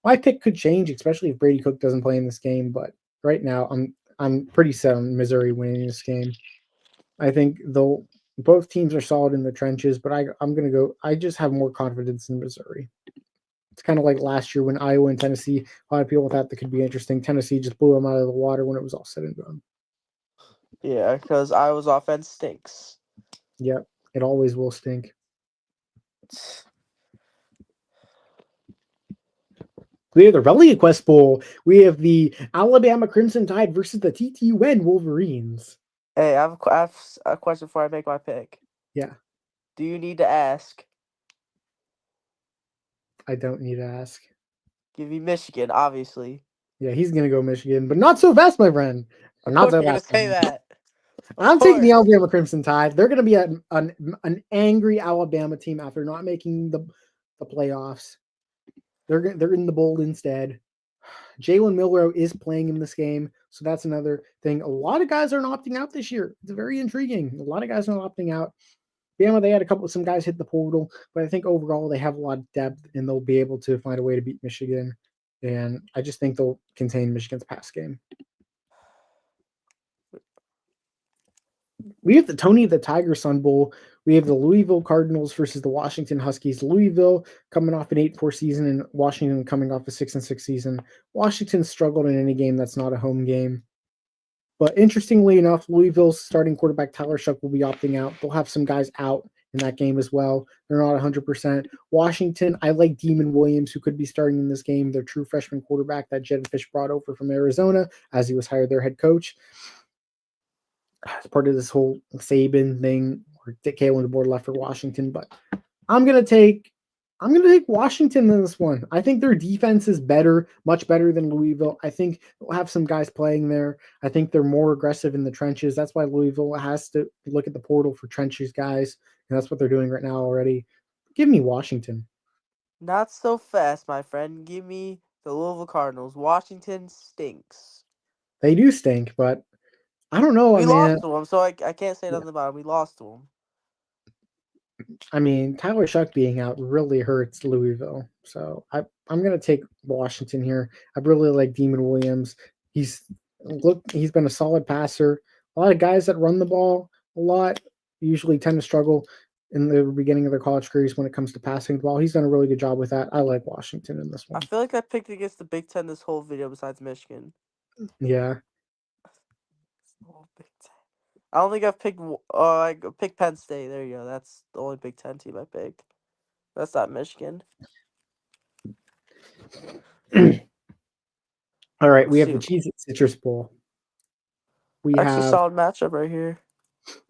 My pick could change, especially if Brady Cook doesn't play in this game. But right now, I'm pretty set on Missouri winning this game. I think both teams are solid in the trenches, but I'm going to go. I just have more confidence in Missouri. It's kind of like last year when Iowa and Tennessee. A lot of people thought that could be interesting. Tennessee just blew them out of the water when it was all said and done.
Yeah, because Iowa's offense stinks.
Yep, it always will stink. We have the Relia Quest Bowl. We have the Alabama Crimson Tide versus the TTUN Wolverines.
Hey, I have a question before I make my pick.
Yeah.
Do you need to ask?
I don't need to ask.
Give me Michigan, obviously.
Yeah, he's going to go Michigan, but not so fast, my friend.
Of
Not
course
so
you're going to
fast.
say that.
I'm taking the Alabama Crimson Tide. They're going to be an angry Alabama team after not making the playoffs. They're in the bowl instead. Jalen Milroe is playing in this game, so that's another thing. A lot of guys aren't opting out this year. It's very intriguing. A lot of guys aren't opting out. Bama, they had some guys hit the portal, but I think overall they have a lot of depth and they'll be able to find a way to beat Michigan. And I just think they'll contain Michigan's pass game. We have the Tony the Tiger Sun Bowl. We have the Louisville Cardinals versus the Washington Huskies. Louisville coming off an 8-4 season and Washington coming off a 6-6 season. Washington struggled in any game that's not a home game. But interestingly enough, Louisville's starting quarterback Tyler Shuck will be opting out. They'll have some guys out in that game as well. They're not 100%. Washington, I like Demon Williams, who could be starting in this game, their true freshman quarterback that Jed Fish brought over from Arizona as he was hired their head coach. As part of this whole Saban thing, or Dick Kalen the board left for Washington, but I'm gonna take Washington in this one. I think their defense is better, much better than Louisville. I think they'll have some guys playing there. I think they're more aggressive in the trenches. That's why Louisville has to look at the portal for trenches guys, and that's what they're doing right now already. Give me Washington.
Not so fast, my friend. Give me the Louisville Cardinals. Washington stinks.
They do stink, but I don't know,
We
man.
lost to them, so I can't say nothing about them. We lost to them.
I mean, Tyler Shuck being out really hurts Louisville. So I'm gonna take Washington here. I really like Demon Williams. He's been a solid passer. A lot of guys that run the ball a lot usually tend to struggle in the beginning of their college careers when it comes to passing the ball. He's done a really good job with that. I like Washington in this one.
I feel like I picked against the Big Ten this whole video besides Michigan.
Yeah.
Oh, Big Ten. I don't think I've picked. I picked Penn State. There you go. That's the only Big Ten team I picked. That's not Michigan.
All right, we have the Cheez-It Citrus Bowl. We
actually
have
solid matchup right here.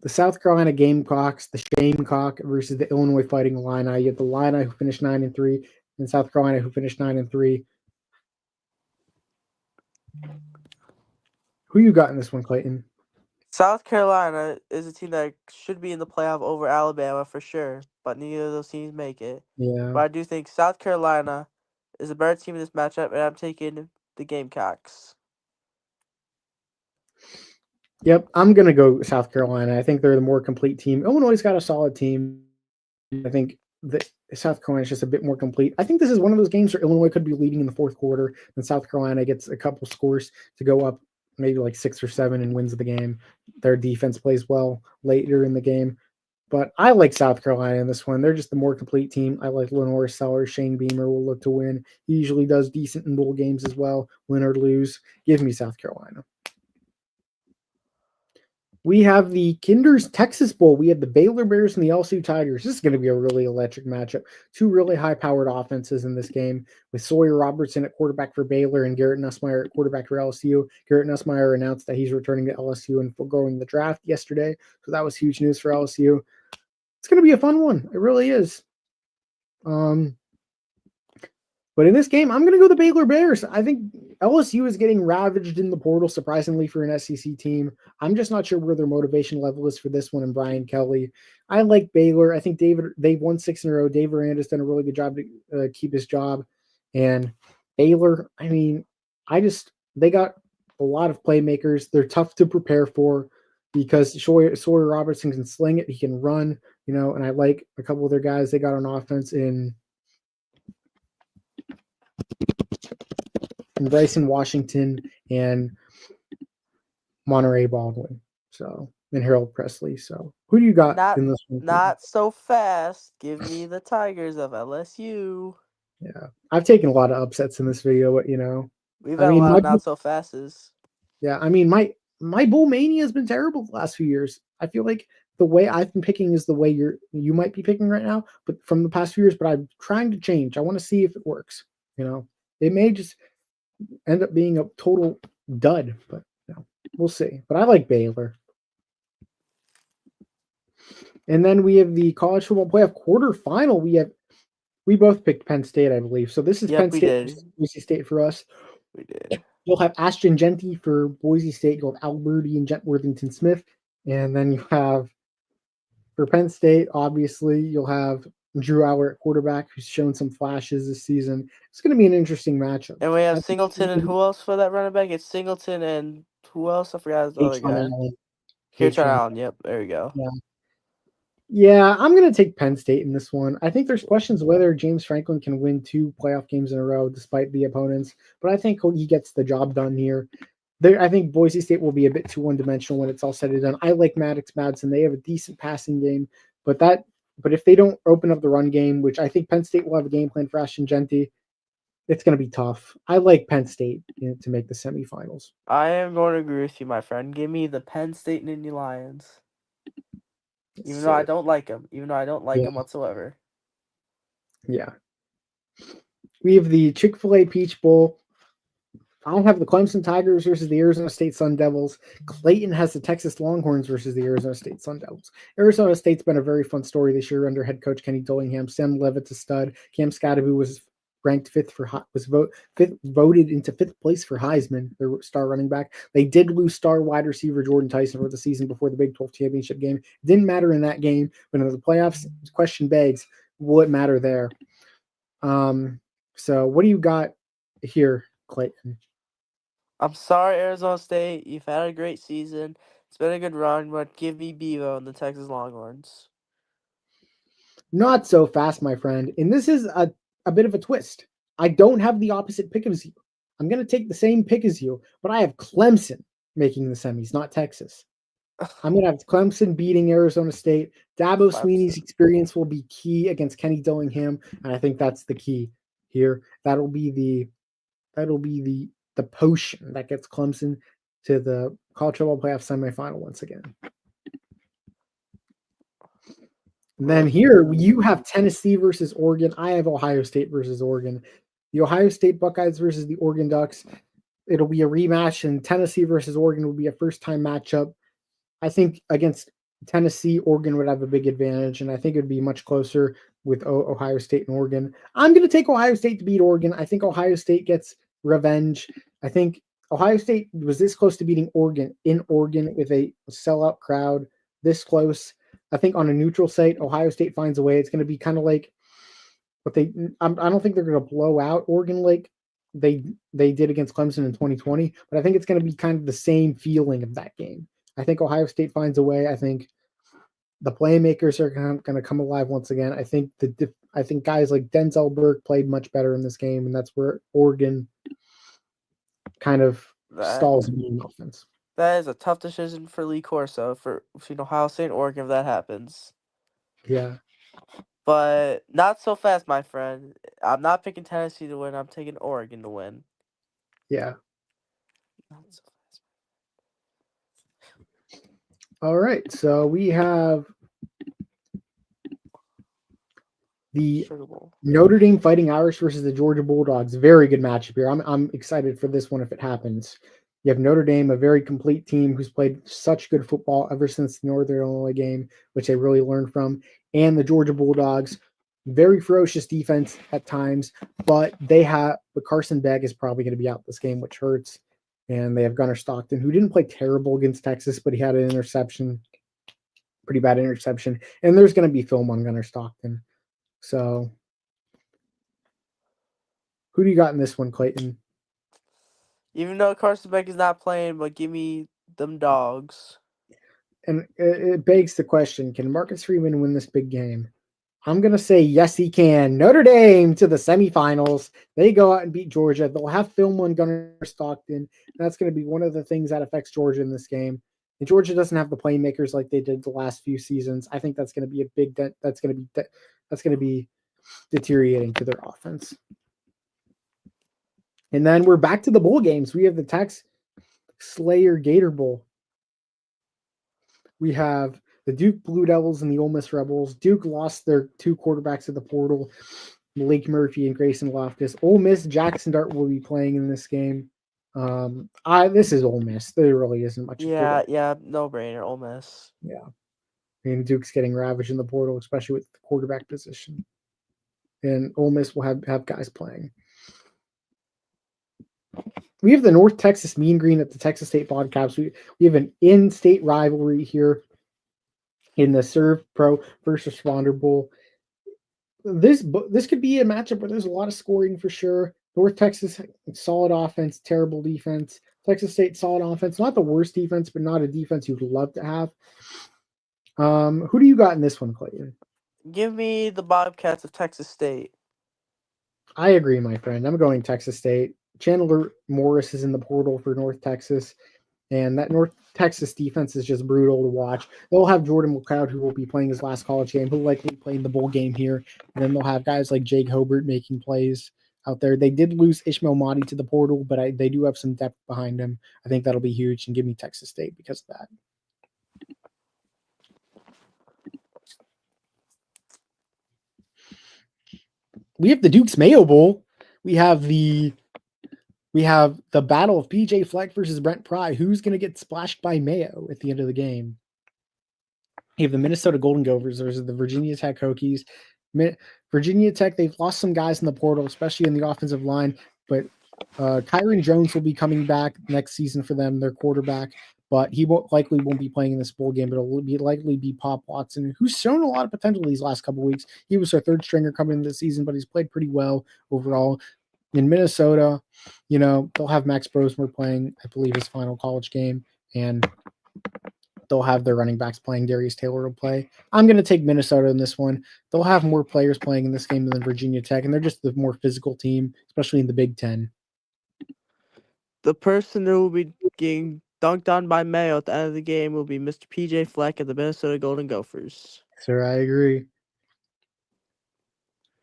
The South Carolina Gamecocks, the Shamecock versus the Illinois Fighting Illini. You have the Illini who finished 9-3, and South Carolina who finished 9-3. Who you got in this one, Clayton?
South Carolina is a team that should be in the playoff over Alabama for sure, but neither of those teams make it.
Yeah.
But I do think South Carolina is a better team in this matchup, and I'm taking the Gamecocks.
Yep, I'm gonna go South Carolina. I think they're the more complete team. Illinois' got a solid team. I think the South Carolina is just a bit more complete. I think this is one of those games where Illinois could be leading in the fourth quarter, and South Carolina gets a couple scores to go up, maybe like 6 or 7, and wins the game. Their defense plays well later in the game. But I like South Carolina in this one. They're just the more complete team. I like Lenore Sellers. Shane Beamer will look to win. He usually does decent in bowl games as well, win or lose. Give me South Carolina. We have the Kinder's Texas Bowl. We have the Baylor Bears and the LSU Tigers. This is going to be a really electric matchup. Two really high-powered offenses in this game, with Sawyer Robertson at quarterback for Baylor and Garrett Nussmeier at quarterback for LSU. Garrett Nussmeier announced that he's returning to LSU and foregoing the draft yesterday, so that was huge news for LSU. It's going to be a fun one. It really is. But in this game, I'm going to go the Baylor Bears. I think LSU is getting ravaged in the portal, surprisingly, for an SEC team. I'm just not sure where their motivation level is for this one and Brian Kelly. I like Baylor. I think they've won 6 in a row. Dave Aranda's done a really good job to keep his job. And Baylor, I mean, they got a lot of playmakers. They're tough to prepare for because Sawyer Robertson can sling it. He can run, and I like a couple of their guys they got on offense in Bryson Washington and Monterey Baldwin. And Harold Presley. So who do you got in this one?
Not so fast. Give me the Tigers of LSU.
Yeah. I've taken a lot of upsets in this video, but
we've had a lot of not so fasts.
Yeah, I mean my Bull Mania has been terrible the last few years. I feel like the way I've been picking is the way you might be picking right now, but from the past few years, but I'm trying to change. I want to see if it works. It may just end up being a total dud, but we'll see. But I like Baylor. And then we have the college football playoff quarterfinal. We both picked Penn State, I believe. So this is Penn State versus Boise State for us.
We did.
You'll have Ashton Genty for Boise State. You'll have Alberti and Worthington Smith. And then you have, for Penn State, obviously, you'll have Drew Aller at quarterback, who's shown some flashes this season. It's going to be an interesting matchup.
And we have Singleton and who else for that running back? It's Singleton and who else? I forgot the other guy. Keartron Allen. Yep, there we go.
Yeah, I'm going to take Penn State in this one. I think there's questions whether James Franklin can win 2 playoff games in a row despite the opponents, but I think he gets the job done here. I think Boise State will be a bit too one-dimensional when it's all said and done. I like Maddox Madsen. They have a decent passing game, but if they don't open up the run game, which I think Penn State will have a game plan for Ashton Genty, it's going to be tough. I like Penn State to make the semifinals.
I am going to agree with you, my friend. Give me the Penn State Nittany Lions. Even though I don't like them. Even though I don't like them whatsoever.
Yeah. We have the Chick-fil-A Peach Bowl. I have the Clemson Tigers versus the Arizona State Sun Devils. Clayton has the Texas Longhorns versus the Arizona State Sun Devils. Arizona State's been a very fun story this year under head coach Kenny Dillingham. Sam Levitt's a stud. Cam Scadaboo was ranked voted into 5th place for Heisman, their star running back. They did lose star wide receiver Jordan Tyson for the season before the Big 12 championship game. Didn't matter in that game, but in the playoffs, the question begs, will it matter there? So what do you got here, Clayton?
I'm sorry, Arizona State. You've had a great season. It's been a good run, but give me Bevo and the Texas Longhorns.
Not so fast, my friend. And this is a bit of a twist. I don't have the opposite pick as you. I'm going to take the same pick as you, but I have Clemson making the semis, not Texas. I'm going to have Clemson beating Arizona State. Dabo Swinney's experience will be key against Kenny Dillingham, and I think that's the key here. That'll be the potion that gets Clemson to the college football playoff semifinal once again. And then here you have Tennessee versus Oregon. I have Ohio State versus Oregon. The Ohio State Buckeyes versus the Oregon Ducks. It'll be a rematch, and Tennessee versus Oregon will be a first-time matchup. I think against Tennessee, Oregon would have a big advantage, and I think it would be much closer with Ohio State and Oregon. I'm going to take Ohio State to beat Oregon. I think Ohio State gets revenge. I think Ohio State was this close to beating Oregon in Oregon with a sellout crowd this close. I think on a neutral site, Ohio State finds a way. It's going to be kind of like but I don't think they're going to blow out Oregon like they did against Clemson in 2020. But I think it's going to be kind of the same feeling of that game. I think Ohio State finds a way. I think the playmakers are going to come alive once again. I think guys like Denzel Burke played much better in this game, and that's where Oregon kind of stalls the offense.
That is a tough decision for Lee Corso for between Ohio State and Oregon if that happens.
Yeah.
But not so fast, my friend. I'm not picking Tennessee to win. I'm taking Oregon to win.
Yeah.
Not so fast.
All right. So we have the Notre Dame Fighting Irish versus the Georgia Bulldogs. Very good matchup here. I'm excited for this one if it happens. You have Notre Dame, a very complete team who's played such good football ever since the Northern Illinois game, which they really learned from, and the Georgia Bulldogs, very ferocious defense at times, but Carson Beck is probably going to be out this game, which hurts. And they have Gunnar Stockton, who didn't play terrible against Texas, but he had an interception, pretty bad interception. And there's going to be film on Gunnar Stockton. So, who do you got in this one, Clayton?
Even though Carson Beck is not playing, but give me them dogs.
And it begs the question, can Marcus Freeman win this big game? I'm going to say yes, he can. Notre Dame to the semifinals. They go out and beat Georgia. They'll have film on Gunnar Stockton. That's going to be one of the things that affects Georgia in this game. And Georgia doesn't have the playmakers like they did the last few seasons. I think that's going to be a big dent. That's going to be deteriorating to their offense. And then we're back to the bowl games. We have the Tex Slayer Gator Bowl. We have the Duke Blue Devils and the Ole Miss Rebels. Duke lost their two quarterbacks to the portal, Blake Murphy and Grayson Loftus. Ole Miss, Jackson Dart will be playing in this game. This is Ole Miss. There really isn't much.
Yeah, no brainer, Ole Miss.
Yeah, I mean Duke's getting ravaged in the portal, especially with the quarterback position, and Ole Miss will have guys playing. We have the North Texas Mean Green at the Texas State Bobcats. We have an in-state rivalry here in the Serve Pro First Responder Bowl. This could be a matchup where there's a lot of scoring for sure. North Texas, solid offense, terrible defense. Texas State, solid offense. Not the worst defense, but not a defense you'd love to have. Who do you got in this one, Clayton?
Give me the Bobcats of Texas State.
I agree, my friend. I'm going Texas State. Chandler Morris is in the portal for North Texas, and that North Texas defense is just brutal to watch. They'll have Jordan McLeod, who will be playing his last college game, who likely played the bowl game here, and then they'll have guys like Jake Hobart making plays out there. They did lose Ishmael Mahdi to the portal, but they do have some depth behind him. I think that'll be huge, and give me Texas State because of that. We have the Duke's Mayo Bowl. We have the battle of PJ Fleck versus Brent Pry. Who's going to get splashed by Mayo at the end of the game? You have the Minnesota Golden Gophers versus the Virginia Tech Hokies. Virginia Tech, they've lost some guys in the portal, especially in the offensive line, but Kyron Jones will be coming back next season for them, their quarterback, but he won't be playing in this bowl game, but it'll likely be Pop Watson, who's shown a lot of potential these last couple of weeks. He was their third stringer coming into the season, but he's played pretty well overall. In Minnesota, they'll have Max Brosmer playing, I believe, his final college game, and they'll have their running backs playing. Darius Taylor will play. I'm going to take Minnesota in this one. They'll have more players playing in this game than Virginia Tech, and they're just the more physical team, especially in the Big Ten.
The person who will be getting dunked on by Mayo at the end of the game will be Mr. PJ Fleck of the Minnesota Golden Gophers.
Sir, I agree.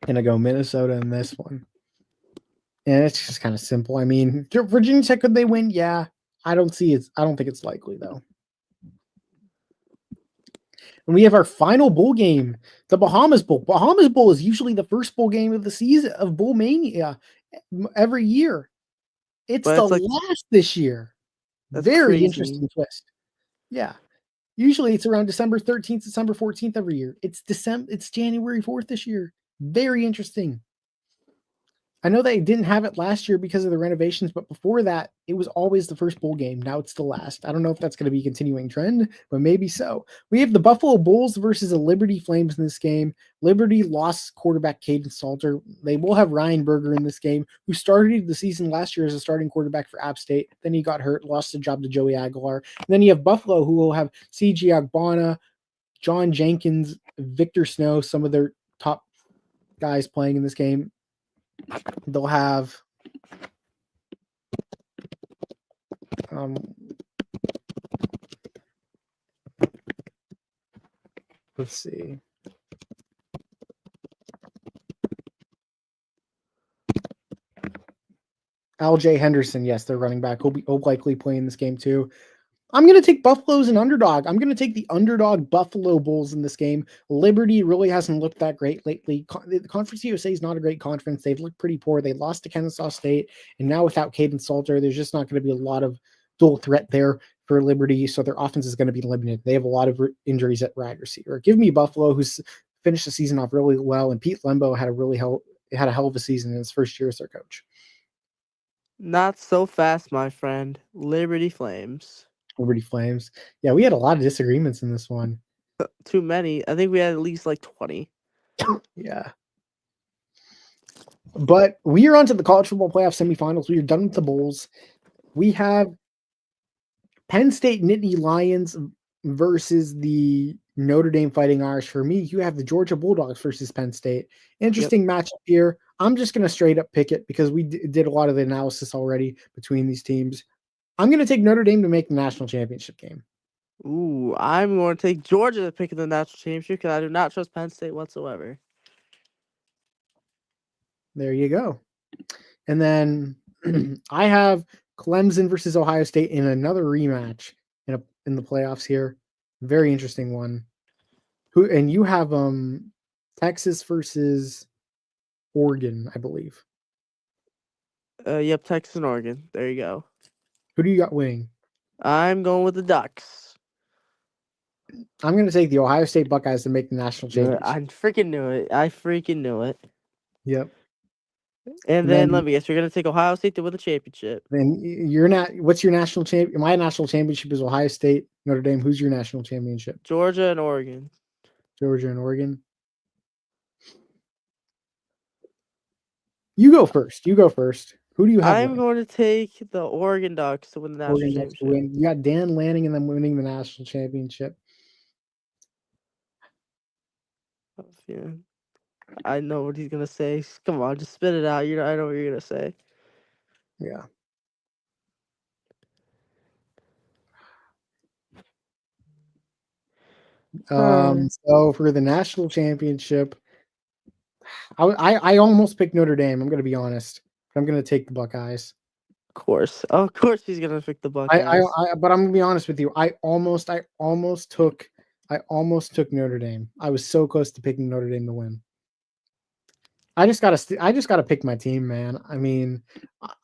Gonna go Minnesota in this one. And it's just kind of simple. I mean, Virginia Tech, could they win? Yeah. I don't think it's likely, though. And we have our final bowl game, the Bahamas Bowl. Bahamas Bowl is usually the first bowl game of the season of Bowl Mania every year. It's last this year. Very crazy. Interesting twist. Yeah. Usually it's around December 13th, December 14th every year. It's January 4th this year. Very interesting. I know they didn't have it last year because of the renovations, but before that, it was always the first bowl game. Now it's the last. I don't know if that's going to be a continuing trend, but maybe so. We have the Buffalo Bulls versus the Liberty Flames in this game. Liberty lost quarterback Caden Salter. They will have Ryan Berger in this game, who started the season last year as a starting quarterback for App State. Then he got hurt, lost the job to Joey Aguilar. And then you have Buffalo, who will have C.G. Agbana, John Jenkins, Victor Snow, some of their top guys playing in this game. They'll have let's see. LJ Henderson, yes, they're running back. He'll likely play in this game too. I'm going to take Buffalo as an underdog. I'm going to take the underdog Buffalo Bulls in this game. Liberty really hasn't looked that great lately. The Conference USA is not a great conference. They've looked pretty poor. They lost to Kennesaw State, and now without Caden Salter, there's just not going to be a lot of dual threat there for Liberty, so their offense is going to be limited. They have a lot of injuries at wide receiver. Give me Buffalo, who's finished the season off really well, and Pete Lembo had a hell of a season in his first year as their coach.
Not so fast, my friend. Liberty Flames.
Liberty Flames. Yeah, we had a lot of disagreements in this one.
Too many. I think we had at least like 20.
Yeah. But we are on to the college football playoff semifinals. We are done with the bowls. We have Penn State Nittany Lions versus the Notre Dame Fighting Irish. For me, you have the Georgia Bulldogs versus Penn State. Interesting matchup here. I'm just going to straight up pick it because we did a lot of the analysis already between these teams. I'm going to take Notre Dame to make the national championship game.
Ooh, I'm going to take Georgia to pick in the national championship because I do not trust Penn State whatsoever.
There you go. And then I have Clemson versus Ohio State in another rematch in the playoffs here. Very interesting one. And you have Texas versus Oregon, I believe.
Yep, Texas and Oregon. There you go.
Who do you got winning?
I'm going with the Ducks.
I'm going to take the Ohio State Buckeyes to make the national championship.
I freaking knew it. I freaking knew it.
Yep.
And then let me guess, you're going to take Ohio State to win the championship.
Then you're not. What's your national champ? My national championship is Ohio State, Notre Dame. Who's your national championship?
Georgia and Oregon.
Georgia and Oregon. You go first. Who do you have?
I'm going to take the Oregon Ducks to win the national championship.
You got Dan Lanning and them winning the national championship.
Yeah. I know what he's gonna say. Come on, just spit it out. I know what you're gonna say.
Yeah. So for the national championship, I almost picked Notre Dame. I'm gonna be honest. I'm gonna take the Buckeyes.
Of course, he's gonna pick the Buckeyes.
But I'm gonna be honest with you. I almost took Notre Dame. I was so close to picking Notre Dame to win. I just gotta pick my team, man. I mean,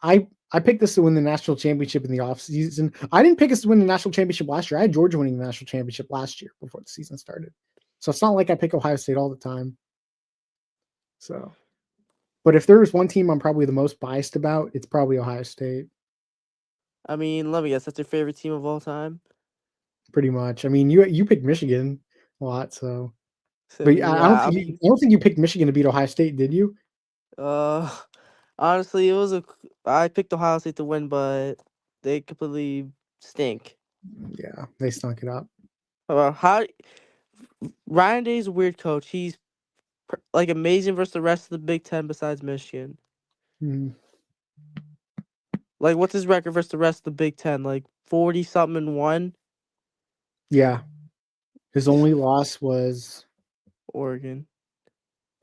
I picked this to win the national championship in the offseason. I didn't pick us to win the national championship last year. I had Georgia winning the national championship last year before the season started. So it's not like I pick Ohio State all the time. So, but if there was one team I'm probably the most biased about, it's probably Ohio State.
I mean, let me guess, that's your favorite team of all time?
Pretty much. I mean, you picked Michigan a lot, so. But yeah, I don't think you picked Michigan to beat Ohio State, did you?
Honestly, I picked Ohio State to win, but they completely stink.
Yeah, they stunk it up.
Ryan Day's a weird coach. He's like amazing versus the rest of the Big Ten besides Michigan.
Mm.
Like, what's his record versus the rest of the Big Ten? Like 40-something-1.
Yeah, his only loss was
Oregon.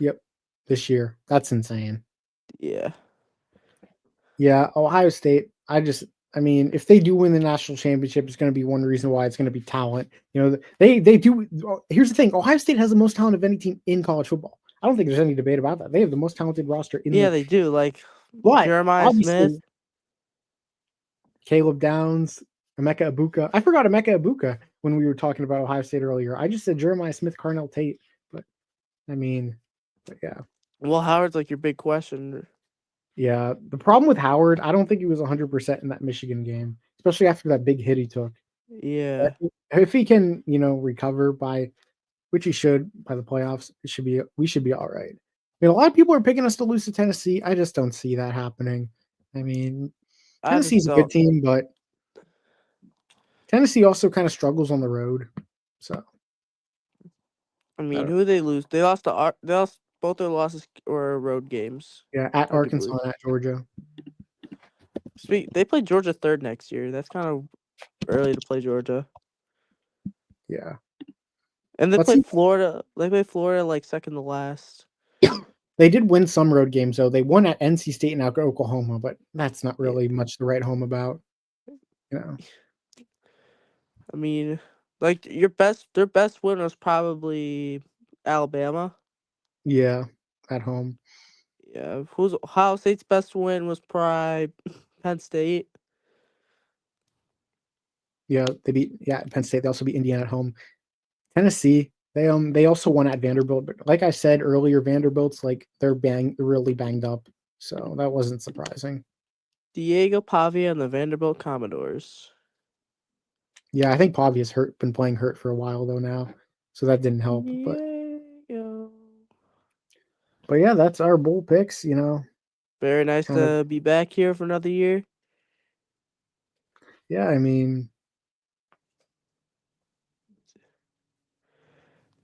Yep, this year. That's insane.
Yeah.
Yeah, Ohio State. I mean, if they do win the national championship, it's going to be one reason why. It's going to be talent. You know, they do. Here's the thing: Ohio State has the most talent of any team in college football. I don't think there's any debate about that. They have the most talented roster in.
Yeah, they do. Like Jeremiah Smith,
Caleb Downs, Emeka Ibuka. I forgot Emeka Ibuka when we were talking about Ohio State earlier. I just said Jeremiah Smith, Carnell Tate, but I mean, yeah.
Well, Howard's like your big question.
Yeah, the problem with Howard, I don't think he was 100% in that Michigan game, especially after that big hit he took.
Yeah,
If he can, recover by which he should by the playoffs, we should be all right. I mean, a lot of people are picking us to lose to Tennessee. I just don't see that happening. I mean,
I just
Tennessee's a good
don't.
team, but Tennessee also kind of struggles on the road. So,
I
I
mean,
don't,
who they lose? They lost to they lost both their losses were road games.
yeah, at
I do
Arkansas
believe.
and at Georgia.
They play Georgia third next year. That's kind of early to play Georgia.
Yeah.
And they
Let's
play
see.
Florida. They play Florida like second to last.
They did win some road games, though. They won at NC State and out Oklahoma, but that's not
Yeah.
really much to write home about. You know.
I mean, like their best win was probably Alabama.
Yeah, at home.
Yeah, who's Ohio State's best win was probably Penn State.
Yeah, they beat Penn State. They also beat Indiana at home. Tennessee, they also won at Vanderbilt, but like I said earlier, Vanderbilt's like they're really banged up, so that wasn't surprising.
Diego Pavia and the Vanderbilt Commodores.
Yeah, I think Pavia's been playing hurt for a while though now, so that didn't help.
Diego.
But yeah, that's our bowl picks.
Very nice
Kind of.
to be back here for another year.
Yeah, I mean,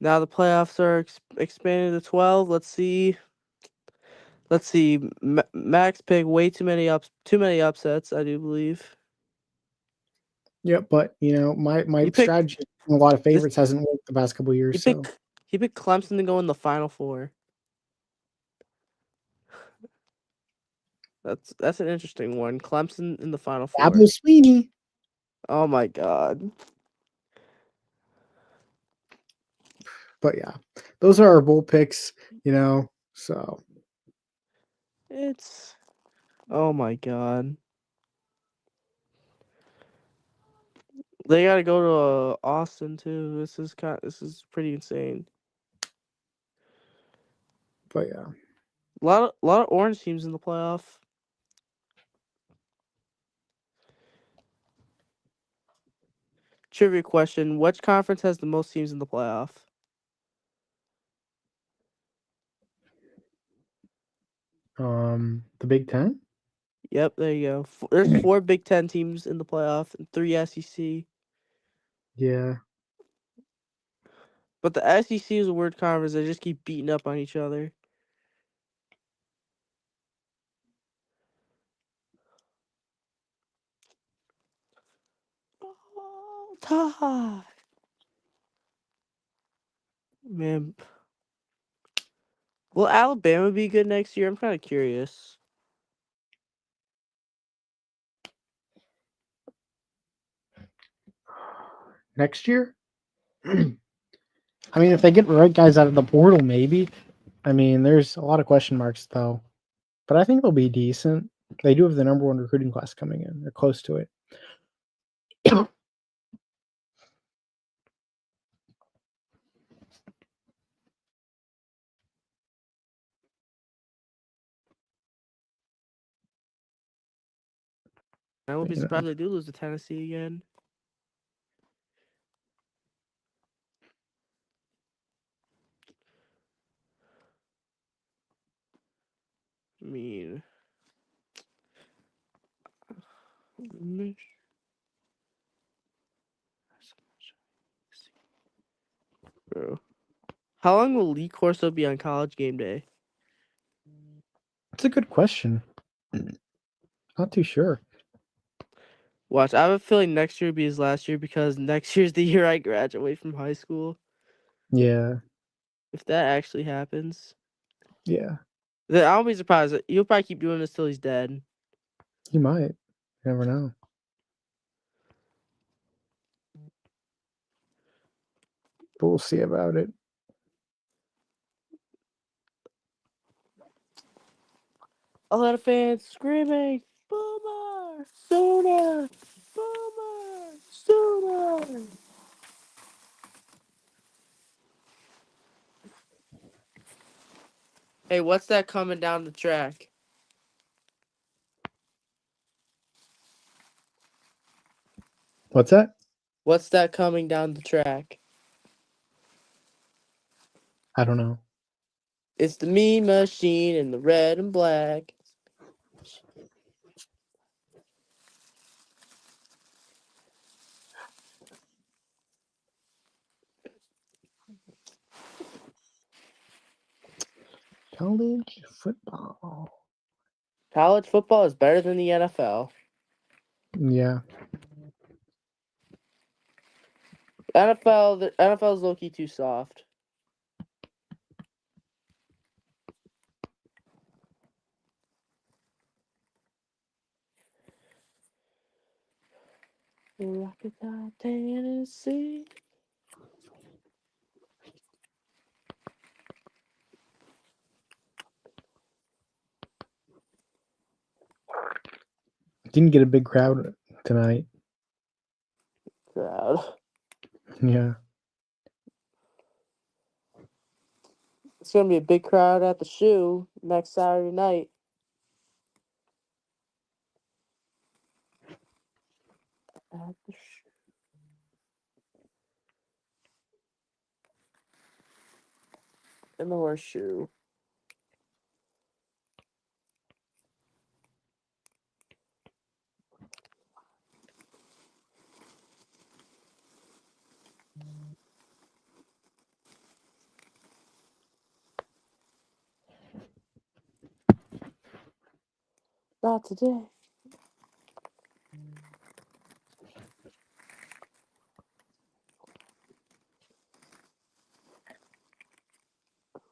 Now the playoffs are expanded to 12. Let's see. Let's see. Max picked way too many upsets. I do believe
yeah, but my
he picked
strategy in a lot of
this.
favorites hasn't worked the past couple of
He
years. So
picked he picked Clemson to go in the Final Four. That's an interesting one. Clemson in the Final
Dabo
Four.
Sweeney.
Oh my God.
But yeah, those are our bowl picks. So
It's oh my God. They got to go to Austin too. This is pretty insane.
but yeah.
A lot of orange teams in the playoff. Trivia question: which conference has the most teams in the playoff?
The Big Ten.
Yep, there you go. There's four Big Ten teams in the playoff and three SEC.
Yeah.
But the SEC is a weird conference. They just keep beating up on each other. Oh, tie. Man, will Alabama be good next year? I'm kind of curious.
Next year. I mean, if they get the right guys out of the portal, maybe. I mean, there's a lot of question marks though, but I think they'll be decent. They do have the number one recruiting class coming in. They're close to it.
I won't be
You know,
surprised if they do lose to Tennessee again. I mean, bro. How long will Lee Corso be on College Game Day?
it's a good question. Not too sure.
Watch, I have a feeling next year will be his last year because next year's the year I graduate from high school.
Yeah,
If that actually happens,
yeah,
then I won't be surprised. He'll probably keep doing this till he's dead.
you might. You never know. But we'll see about it.
A lot of fans screaming, "Boomer! Sooner! Boomer! Sooner!" Hey, what's that coming down the track?
What's that?
What's that coming down the track?
I don't know.
It's the Mean Machine in the red and black.
College football.
College football is better than the NFL.
Yeah.
The NFL is low-key too soft. Rocket Top Tennessee.
Didn't get a big crowd tonight.
Crowd.
Yeah.
It's gonna be a big crowd at the shoe next Saturday night. At the shoe. In the horseshoe. Not today.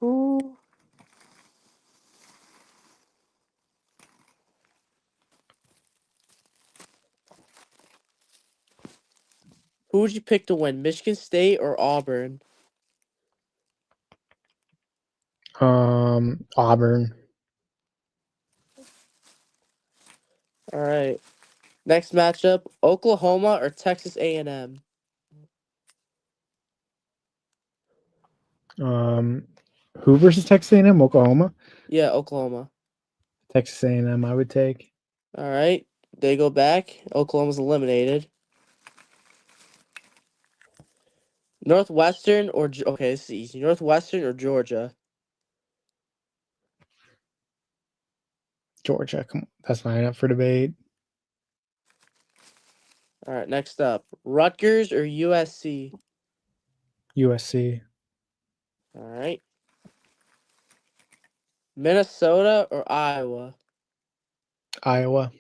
Who? Who would you pick to win, Michigan State or Auburn?
Auburn.
All right. Next matchup: Oklahoma or Texas A&M.
Who versus Texas A&M? Oklahoma.
Yeah, Oklahoma.
Texas A&M. I would take.
All right. They go back. Oklahoma's eliminated. Northwestern or okay, this is easy. Northwestern or Georgia.
Georgia. Come on. That's not up for debate.
All right. Next up: Rutgers or USC.
USC.
All right. Minnesota or Iowa.
Iowa.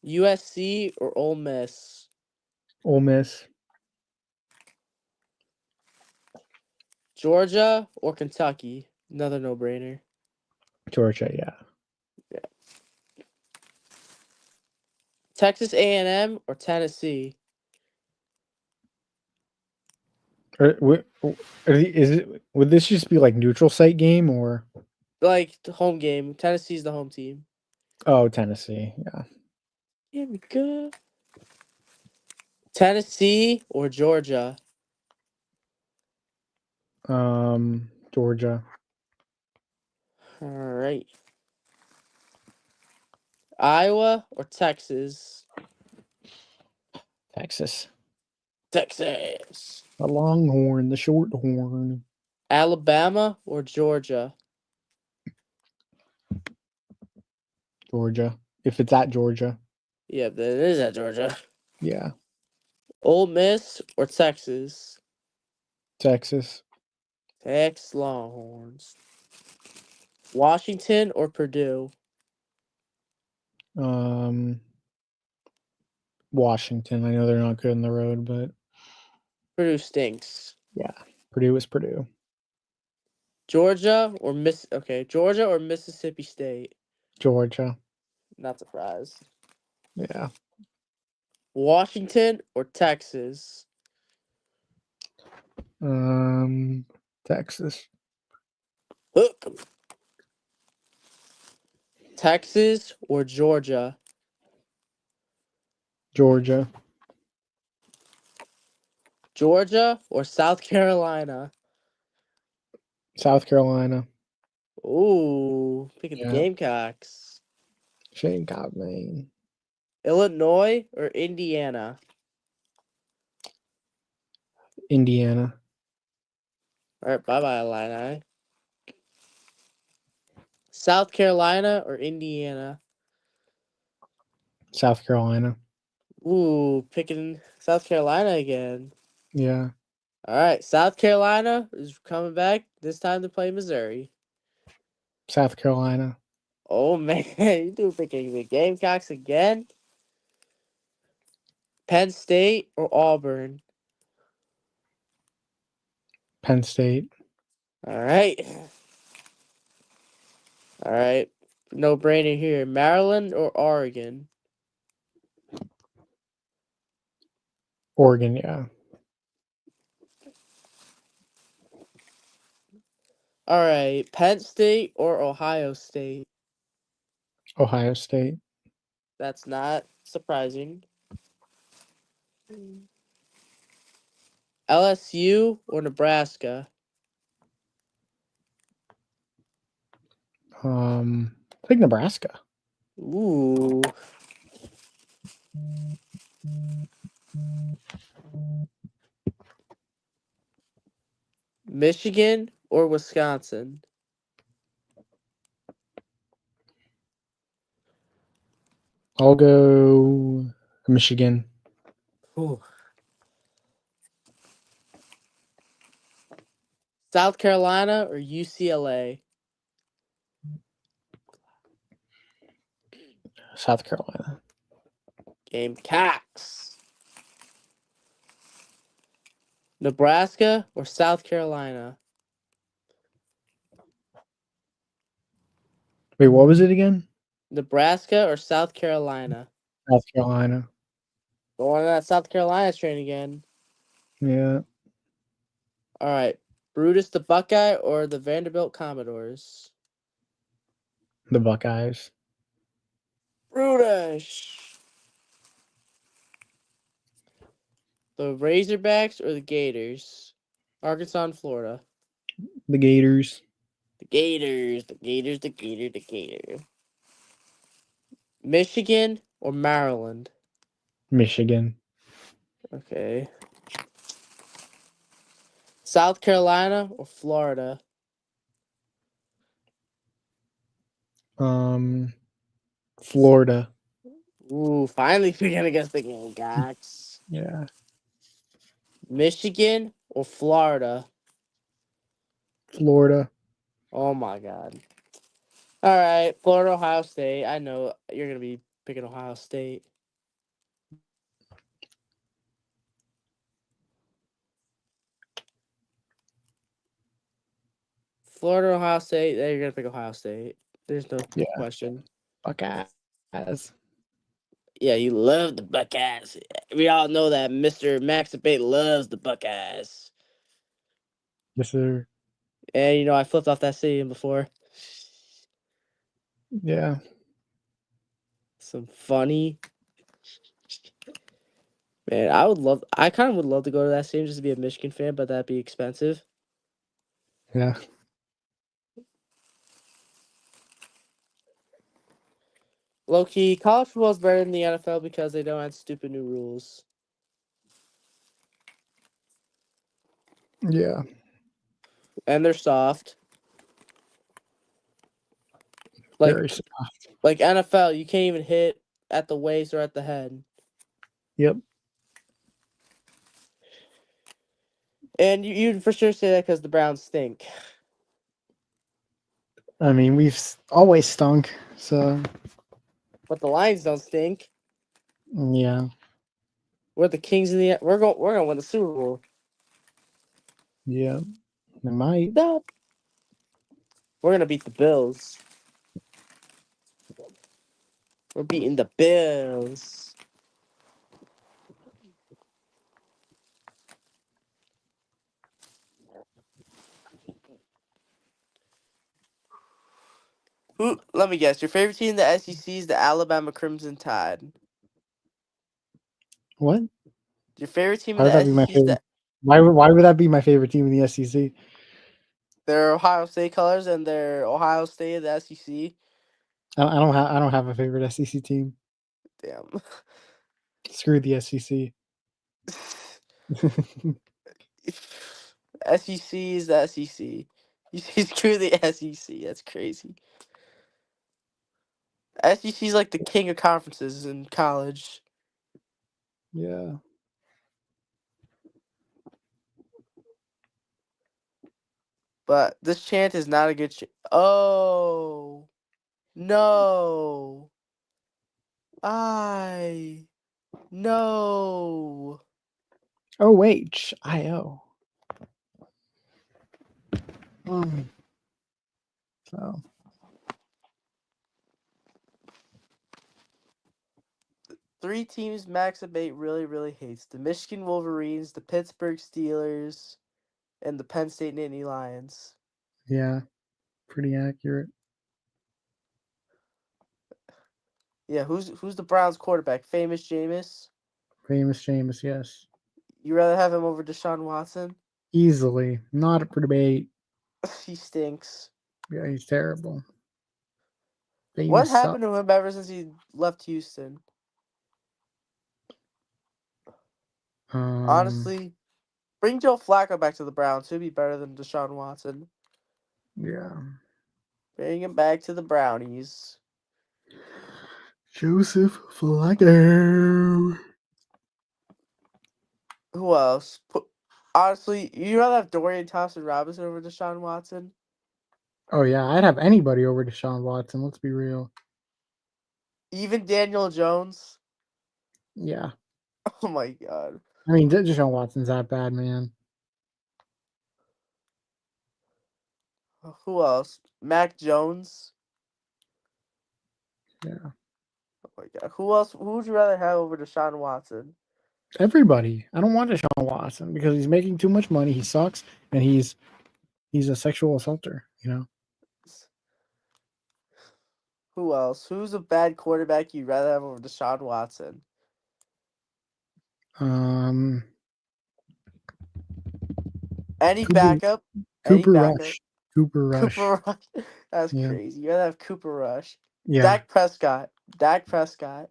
USC or Ole Miss.
Ole Miss.
Georgia or Kentucky. Another no-brainer.
Georgia. Yeah.
Yeah. Texas A&M or Tennessee.
Is it? Would this just be like neutral site game or?
Like the home game. Tennessee's the home team.
Oh, Tennessee. Yeah.
Here we go. Tennessee or Georgia.
Georgia.
All right. Iowa or Texas.
Texas.
Texas.
The Longhorn. The Shorthorn.
Alabama or Georgia.
Georgia. If it's at Georgia.
Yeah, that is at Georgia.
Yeah.
Ole Miss or Texas.
Texas.
Texas Longhorns. Washington or Purdue.
Washington. I know they're not good on the road, but
Purdue stinks.
yeah. Purdue is Purdue.
Georgia or Mississippi State.
Georgia.
Not surprised.
Yeah.
Washington or Texas.
Texas.
Hook 'em. Texas or Georgia.
Georgia.
Georgia or South Carolina.
South Carolina.
Ooh, picking the
Yeah.
Gamecocks.
Shane Cobb, man.
Illinois or Indiana?
Indiana.
All right, bye-bye, Illini. South Carolina or Indiana?
South Carolina.
Ooh, picking South Carolina again.
Yeah.
All right, South Carolina is coming back this time to play Missouri.
South Carolina.
Oh man, you do picking the Gamecocks again? Penn State or Auburn?
Penn State.
All right. All right. No brainer here. Maryland or Oregon?
Oregon, yeah.
All right. Penn State or Ohio State?
Ohio State.
That's not surprising. LSU or Nebraska?
I think Nebraska.
Ooh. Michigan or Wisconsin?
I'll go Michigan.
Ooh. South Carolina or UCLA?
South Carolina.
Gamecocks. Nebraska or South Carolina?
Wait, what was it again?
Nebraska or South Carolina?
South Carolina.
Going on that South Carolina train again.
Yeah.
All right. Brutus the Buckeye or the Vanderbilt Commodores?
The Buckeyes.
Brutus. The Razorbacks or the Gators? Arkansas and Florida.
The Gators.
The Gators. The Gators. The Gator. The Gator. Michigan or Maryland?
Michigan.
Okay. South Carolina or Florida?
Florida.
Ooh, finally picking against the Gamecocks.
Yeah.
Michigan or Florida?
Florida.
Oh my God. All right, Florida, Ohio State. I know you're gonna be picking Ohio State. Florida, Ohio State. You're gonna pick Ohio State. There's no
Yeah.
question.
Buckeyes.
Yeah, you love the Buckeyes. We all know that Mr. Max Debate loves the Buckeyes.
Yes, sir.
And you know I flipped off that stadium before.
Yeah.
Some funny. Man, I kind of would love to go to that stadium just to be a Michigan fan, but that'd be expensive.
Yeah.
Low key, college football is better than the NFL because they don't have stupid new rules.
Yeah.
And they're soft. Like
Very soft.
like NFL, you can't even hit at the waist or at the head.
Yep.
And you'd for sure say that because the Browns stink.
I mean, we've always stunk. So,
But the Lions don't stink.
yeah.
We're the kings of the. We're gonna win the Super Bowl.
Yeah. They might.
No. We're gonna beat the Bills. We're beating the Bills. Who? Let me guess. Your favorite team in the SEC is the Alabama Crimson Tide.
What?
Your favorite team in
Why would that
the
be my
SEC is
favorite? Why would that be my favorite team in the SEC?
their Ohio State colors and their Ohio State of the SEC.
I don't have a favorite SEC team.
Damn.
Screw the SEC.
SEC is the SEC. You say screw the SEC. That's crazy. SEC is like the king of conferences in college.
Yeah.
But this chant is not a good chant. Oh. No. No.
OHIO. So
3 teams Max Abate really, really hates. The Michigan Wolverines, the Pittsburgh Steelers, and the Penn State Nittany Lions.
yeah, pretty accurate.
Yeah, who's the Browns quarterback? Famous Jameis?
Famous Jameis, yes.
You rather have him over Deshaun Watson?
Easily. Not up for debate.
He stinks.
Yeah, he's terrible.
What
Famous suck.
happened to him ever since he left Houston?
Um,
Honestly, bring Joe Flacco back to the Browns. He'll be better than Deshaun Watson.
yeah.
Bring him back to the Brownies.
Joseph Flacco.
Who else? Honestly, you rather have Dorian Thompson Robinson over Deshaun Watson?
Oh yeah, I'd have anybody over Deshaun Watson. Let's be real.
Even Daniel Jones?
Yeah.
Oh my god.
I mean, Deshaun Watson's that bad, man.
Who else? Mac Jones?
Yeah.
Oh my god. Who else? Who would you rather have over Deshaun Watson?
Everybody. I don't want Deshaun Watson because he's making too much money. He sucks, and he's a sexual assaulter. You know.
Who else? Who's a bad quarterback you'd rather have over Deshaun Watson?
Um,
Any
Cooper
backup? Any
Cooper
backup?
Rush. Cooper Rush.
Cooper Rush. That's
Yeah.
crazy. You'd rather have Cooper Rush.
Yeah.
Dak Prescott. Dak Prescott.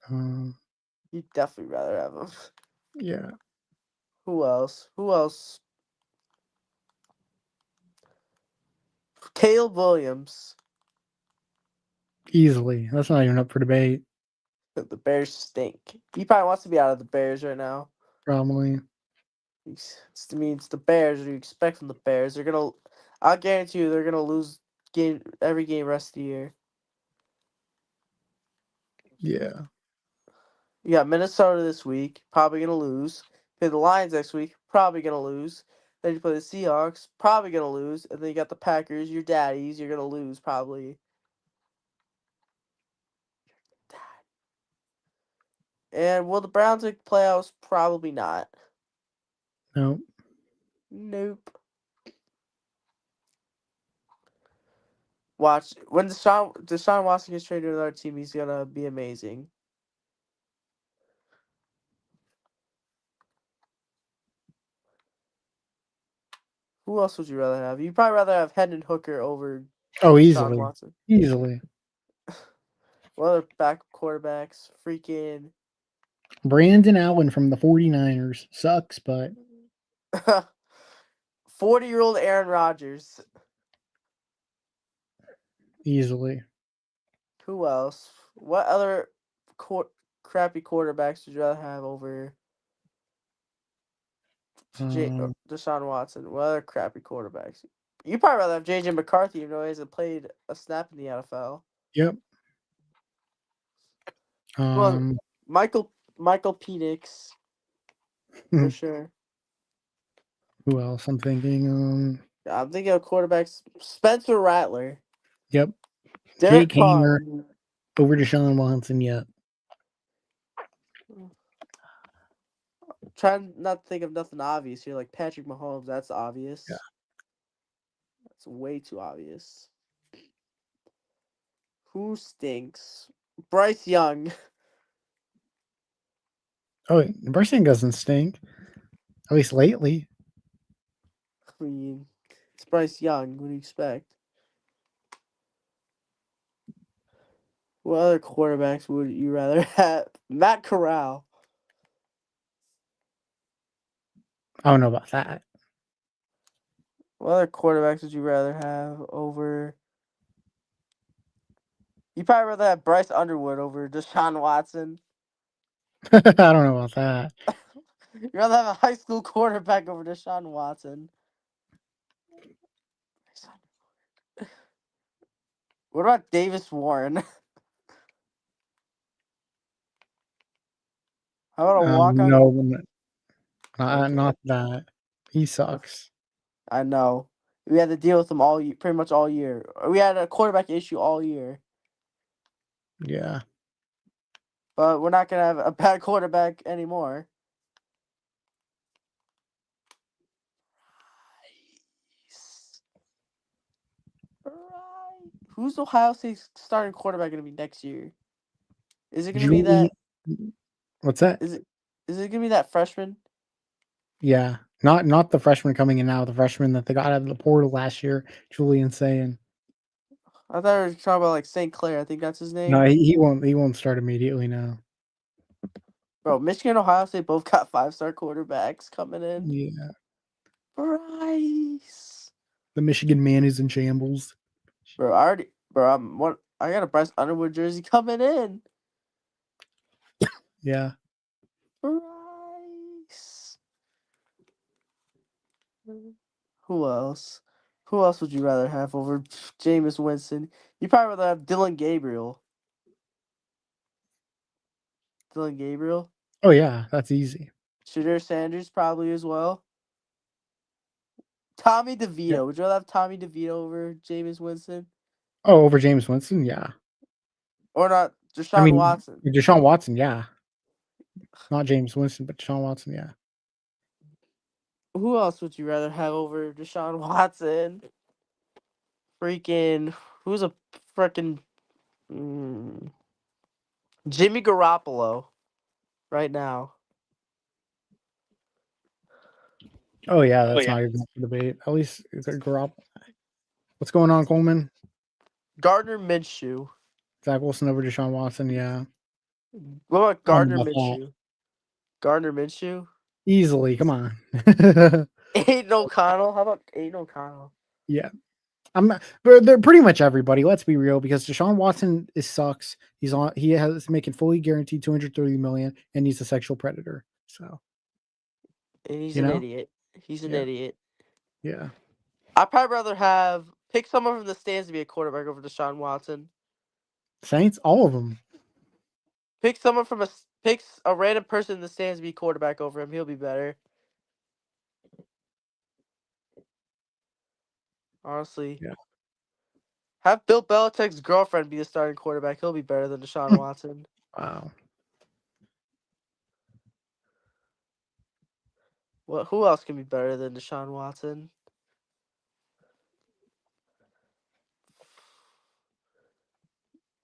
Um,
You'd definitely rather have him.
yeah.
Who else? Who else? Caleb Williams.
Easily. That's not even up for debate.
The Bears stink. He probably wants to be out of the Bears right now.
Probably.
It's the Bears. What do you expect from the Bears? They're gonna. I'll guarantee you, they're gonna lose every game rest of the year.
Yeah.
You got Minnesota this week, probably gonna lose. Play the Lions next week, probably gonna lose. Then you play the Seahawks, probably gonna lose. And then you got the Packers, your daddies, you're gonna lose probably. And will the Browns make playoffs? Probably not.
No.
Nope. Watch when Deshaun Watson gets traded to another team, he's gonna be amazing. Who else would you rather have? You'd probably rather have Hendon Hooker over
Oh,
Deshaun
easily.
Watson.
Easily.
What other back quarterbacks? Freaking
Brandon Allen from the 49ers. Sucks, but
40-year-old Aaron Rodgers.
easily.
Who else? What other crappy quarterbacks would you rather have over Deshaun Watson? What other crappy quarterbacks? You probably rather have JJ McCarthy, even though he hasn't played a snap in the NFL.
Yep.
Well, Michael Penix for sure.
Who else? I'm thinking.
I'm thinking of quarterbacks. Spencer Rattler.
Yep.
Derek
Jake
Carr.
Hamer over Deshaun Watson. Yep.
Trying not to think of nothing obvious here, like Patrick Mahomes. That's obvious.
Yeah.
That's way too obvious. Who stinks? Bryce Young.
Oh, Bryson doesn't stink. At least lately.
I mean, it's Bryce Young. What do you expect? What other quarterbacks would you rather have? Matt Corral.
I don't know about that.
What other quarterbacks would you rather have over? You probably rather have Bryce Underwood over Deshaun Watson.
I don't know about that.
You'd rather have a high school quarterback over Deshaun Watson. What about Davis Warren? How about a walk-on?
No,
Okay,
not that. He sucks.
I know. We had to deal with him all pretty much all year. We had a quarterback issue all year,
Yeah.
but we're not gonna have a bad quarterback anymore. Right. Who's Ohio State's starting quarterback gonna be next year? Is it gonna be
Julie,
that?
what's that?
Is it? Is it gonna be that freshman?
Yeah. Not the freshman coming in now, the freshman that they got out of the portal last year, Julian saying.
I thought we were talking about like St. Clair. I think that's his
No,
name.
he won't start immediately now.
Bro, Michigan and Ohio State both got 5-star quarterbacks coming in.
Yeah.
Bryce.
The Michigan man is in shambles.
Bro, I already. Bro, I got a Bryce Underwood jersey coming in.
Yeah.
Bryce. Who else? Who else would you rather have over Jameis Winston? You probably rather have Dylan Gabriel. Dylan Gabriel.
Oh yeah, that's easy.
Shadur Sanders probably as well. Tommy
Yeah.
DeVito. Would you rather have Tommy DeVito over Jameis Winston?
Oh, over James Winston, yeah.
Or not
I
Deshaun
mean,
Watson?
Deshaun Watson, yeah. Not James Winston, but Deshaun Watson, yeah.
Who else would you rather have over Deshaun Watson? Freaking. Who's a freaking. Jimmy Garoppolo right now.
Oh yeah, that's not even up for debate. At least what's going on, Coleman?
Gardner Minshew.
Zach Wilson over Deshaun Watson, yeah.
What about
I don't
Gardner
know about that.
Minshew? Gardner Minshew?
Easily, come on.
Aiden O'Connell? How about Aiden O'Connell?
Yeah. But they're pretty much everybody. Let's be real, because Deshaun Watson sucks. He has making fully guaranteed 230 million, and he's a sexual predator. So
And he's
you
an
know,
idiot. He's an
yeah,
idiot.
yeah.
I'd probably rather pick someone from the stands to be a quarterback over Deshaun Watson.
Saints, all of them.
Pick someone picks a random person in the stands to be quarterback over him. He'll be better. Honestly.
Yeah.
Have Bill Belichick's girlfriend be the starting quarterback. He'll be better than Deshaun Watson.
Wow.
Who else can be better than Deshaun Watson?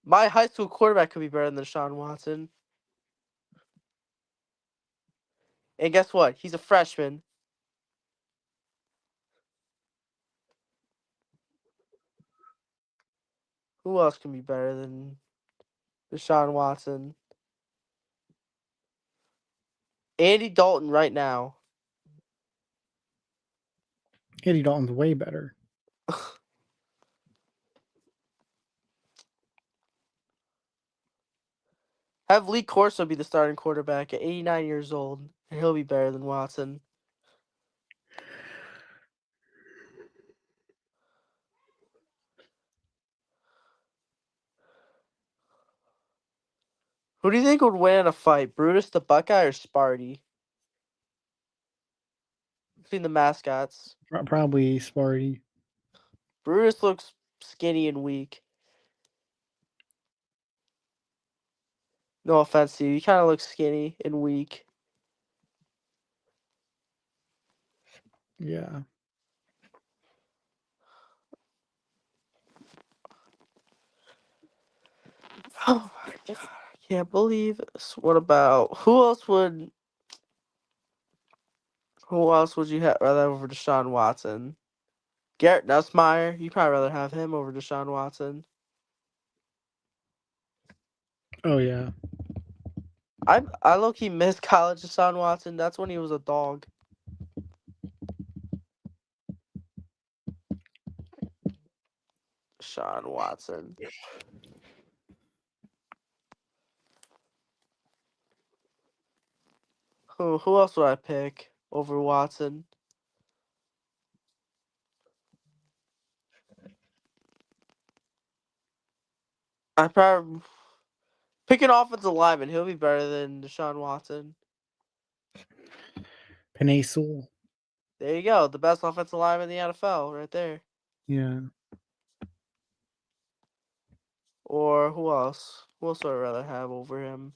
My high school quarterback could be better than Deshaun Watson. And guess what? He's a freshman. Who else can be better than Deshaun Watson? Andy Dalton right now.
Andy Dalton's way better.
Have Lee Corso be the starting quarterback at 89 years old, and he'll be better than Watson. Who do you think would win in a fight, Brutus the Buckeye or Sparty? Between the mascots.
Probably Sparty.
Brutus looks skinny and weak. No offense to you. He kind of looks skinny and weak.
Yeah.
Oh my god. I can't believe this. What about who else would you rather have over Deshaun Watson? Garrett Nussmeier. You'd probably rather have him over Deshaun Watson.
Oh yeah.
I low key miss college Deshaun Watson. That's when he was a dog. Deshaun Watson. Who else would I pick over Watson? I probably pick an offensive lineman. He'll be better than Deshaun Watson.
Penasul.
There you go. The best offensive lineman in the NFL, right there.
Yeah.
Or who else? Who else would I rather have over him?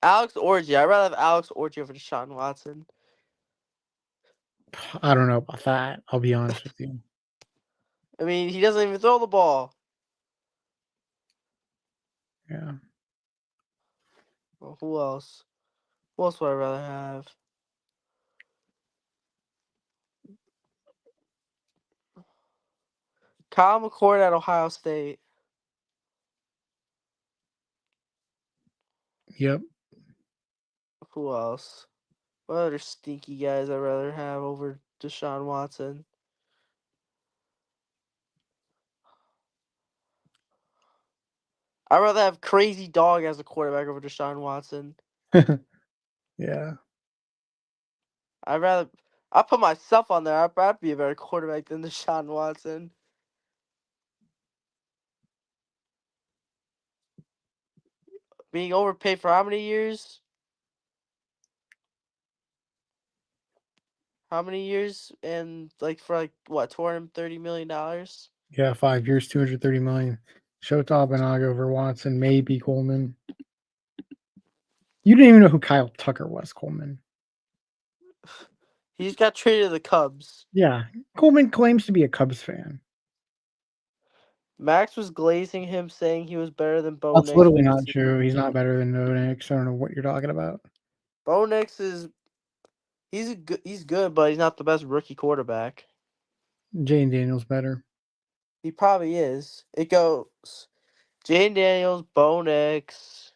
Alex Orji. I'd rather have Alex Orji over Deshaun Watson.
I don't know about that. I'll be honest with you.
I mean, he doesn't even throw the ball.
Yeah.
Well, who else? Who else would I rather have? Kyle McCord at Ohio State.
Yep.
Who else? What other stinky guys I'd rather have over Deshaun Watson? I'd rather have Crazy Dog as a quarterback over Deshaun Watson.
Yeah.
I put myself on there. I'd be a better quarterback than Deshaun Watson. Being overpaid for how many years? How many years? And like for like what, $230 million?
Yeah. 5 years, 230 million. Show Tobenog over Watson, maybe Coleman. You didn't even know who Kyle Tucker was, Coleman.
He just got traded to the Cubs.
Yeah. Coleman claims to be a Cubs fan.
Max was glazing him, saying he was better than Bo
That's
Nix
literally
when
not true. He's not better than No Nix. I don't know what you're talking about.
Bo Nix is he's good, but he's not the best rookie quarterback.
Jane Daniels better.
He probably is. It goes Jane Daniels, Bo Nix,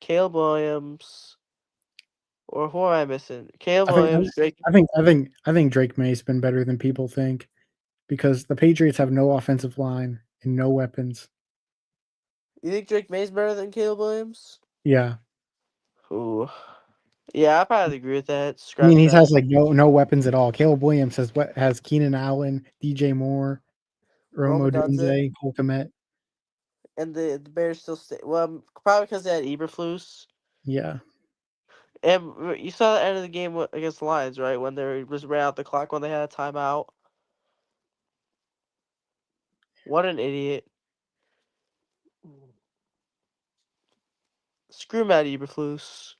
Caleb Williams, or who am I missing? Caleb
I think
Williams, Drake.
I think Drake May's been better than people think because the Patriots have no offensive line and no weapons.
You think Drake May's better than Caleb Williams?
Yeah.
Ooh. Yeah, I probably agree with that.
I mean,
Scratch
he
that.
has like no weapons at all. Caleb Williams has Keenan Allen, DJ Moore,
Rome
Romo
Dunze.
Dunze, Cole Kmet.
And the Bears still stay. Well, probably because they had Eberflus.
Yeah.
And you saw the end of the game against the Lions, right? When they just ran out the clock when they had a timeout. What an idiot. Screw Matt Eberflus.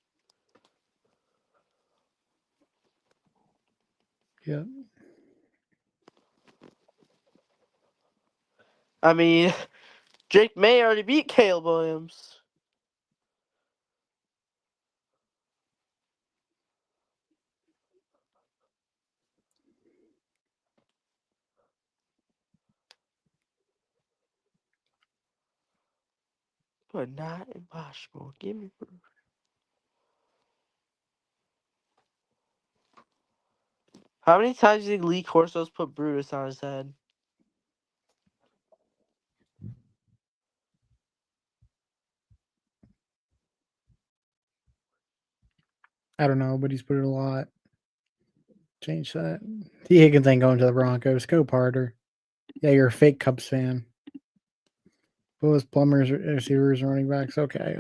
Yeah.
I mean, Drake May already beat Caleb Williams. But not impossible. Give me. How many times do you think Lee Corso's put Brutus on his head?
I don't know, but he's put it a lot. Change that. T. Higgins ain't going to the Broncos. Go Parter. Yeah, you're a fake Cubs fan. Both plumbers, receivers, running backs. Okay.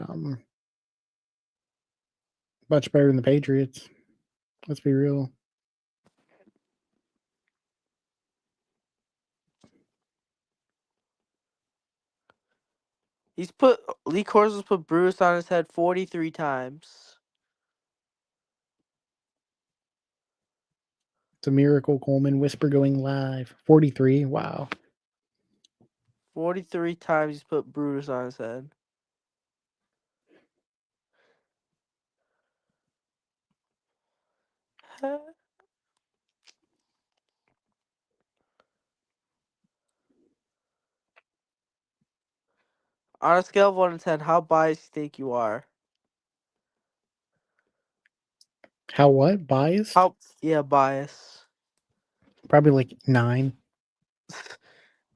Much better than the Patriots. Let's be real.
Lee Corso's put Brutus on his head 43 times.
It's a miracle, Coleman. Whisper going live. 43. Wow.
43 times he's put Brutus on his head. On a scale of 1 to 10, how biased do you think you are?
How what? Biased?
How, yeah, bias.
Probably like 9.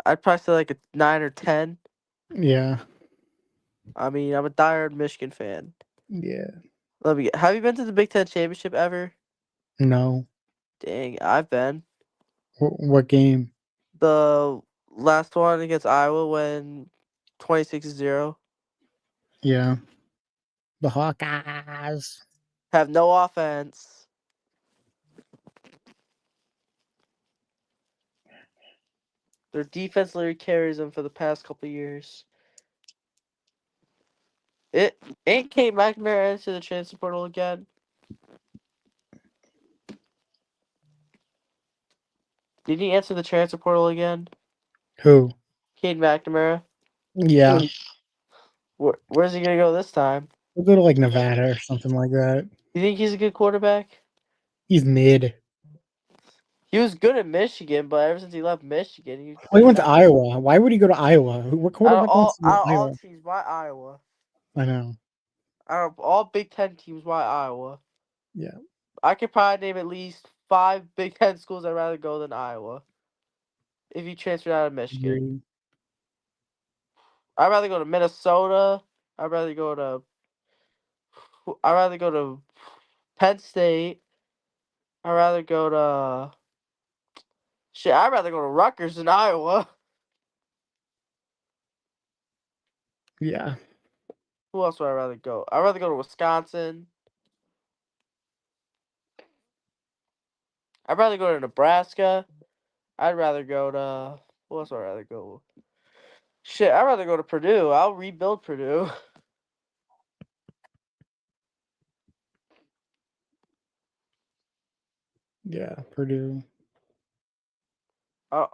I'd probably say like a 9 or 10.
Yeah.
I mean, I'm a diehard Michigan fan.
Yeah.
Have you been to the Big Ten Championship ever?
No.
Dang, I've been.
What game?
The last one against Iowa when 26-0.
Yeah. The Hawkeyes.
Have no offense. Their defense literally carries them for the past couple years. It ain't Kate McNamara into the transfer portal again. Did he answer the transfer portal again?
Who?
Kate McNamara.
Yeah.
Where's he gonna go this time?
We'll go to like Nevada or something like that.
You think he's a good quarterback?
He's mid.
He was good at Michigan, but ever since he left Michigan, he's
Well, he
been
went to
down.
Iowa. Why would he go to Iowa? What quarterback wants to go
Out
to
of all
Iowa?
teams, why Iowa?
I know.
Out of all Big Ten teams, why Iowa?
Yeah.
I could probably name at least 5 Big Ten schools I'd rather go than Iowa. If you transferred out of Michigan,
Agree.
I'd rather go to Minnesota. I'd rather go to. I'd rather go to Penn State. I'd rather go to. Shit, I'd rather go to Rutgers than Iowa.
Yeah.
Who else would I rather go? I'd rather go to Wisconsin. I'd rather go to Nebraska. I'd rather go to. Who else would I rather go? Shit, I'd rather go to Purdue. I'll rebuild Purdue.
Yeah. Purdue.
Oh,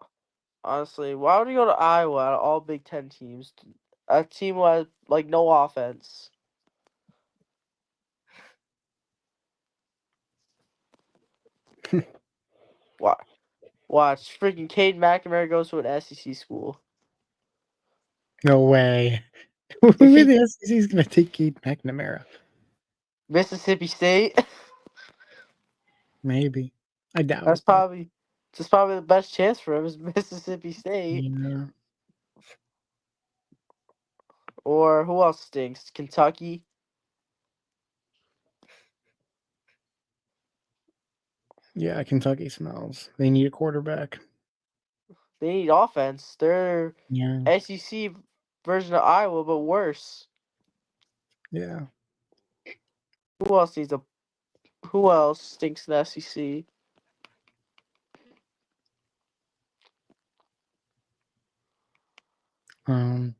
honestly, why would you go to Iowa out of all Big Ten teams? A team who has like no offense. Watch, watch. Freaking Cade McNamara goes to an SEC school.
No way. Who
If
in
he
the SEC is going to take Kate McNamara?
Mississippi State,
Maybe. I doubt
that's
it though.
probably the best chance for him is Mississippi State.
Yeah.
Or who else stinks? Kentucky.
Yeah. Kentucky smells. They need a quarterback.
They need offense. They're
Yeah.
SEC version of Iowa, but worse.
Yeah.
Who else needs a? Who else stinks in the SEC?
Um.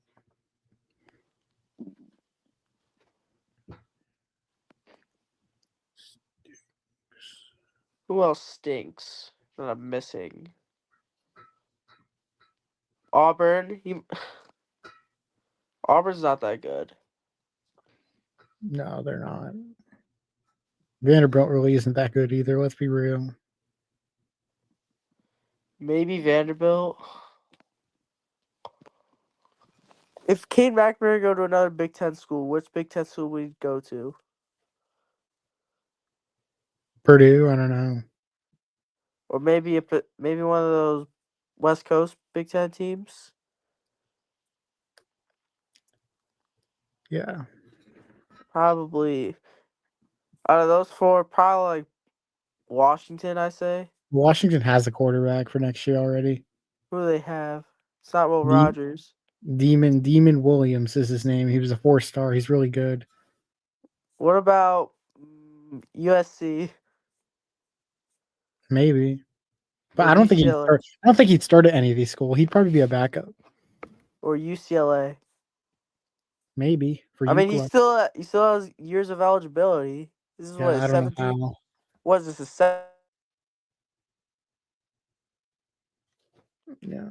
Who else stinks that I'm missing? Auburn. Auburn's not that good.
No, they're not. Vanderbilt really isn't that good either. Let's be real.
Maybe Vanderbilt. If Cade McNamara go to another Big Ten school, which Big Ten school would he go to?
Purdue. I don't know.
Or maybe one of those West Coast Big Ten teams.
Yeah.
Probably out of those four, probably like Washington. I say.
Washington has a quarterback for next year already.
Who do they have? It's not Will
De-
Rogers.
Demon Williams is his name. He was a 4-star. He's really good.
What about USC
Maybe. But
or
I don't think he'd
UCLA
start. I don't think he'd start at any of these schools. He'd probably be a backup.
or UCLA?
Maybe for
I mean,
UCLA.
he still has years of eligibility. This is what
Yeah,
his
I don't know
17th.
how.
What is this? His
Yeah.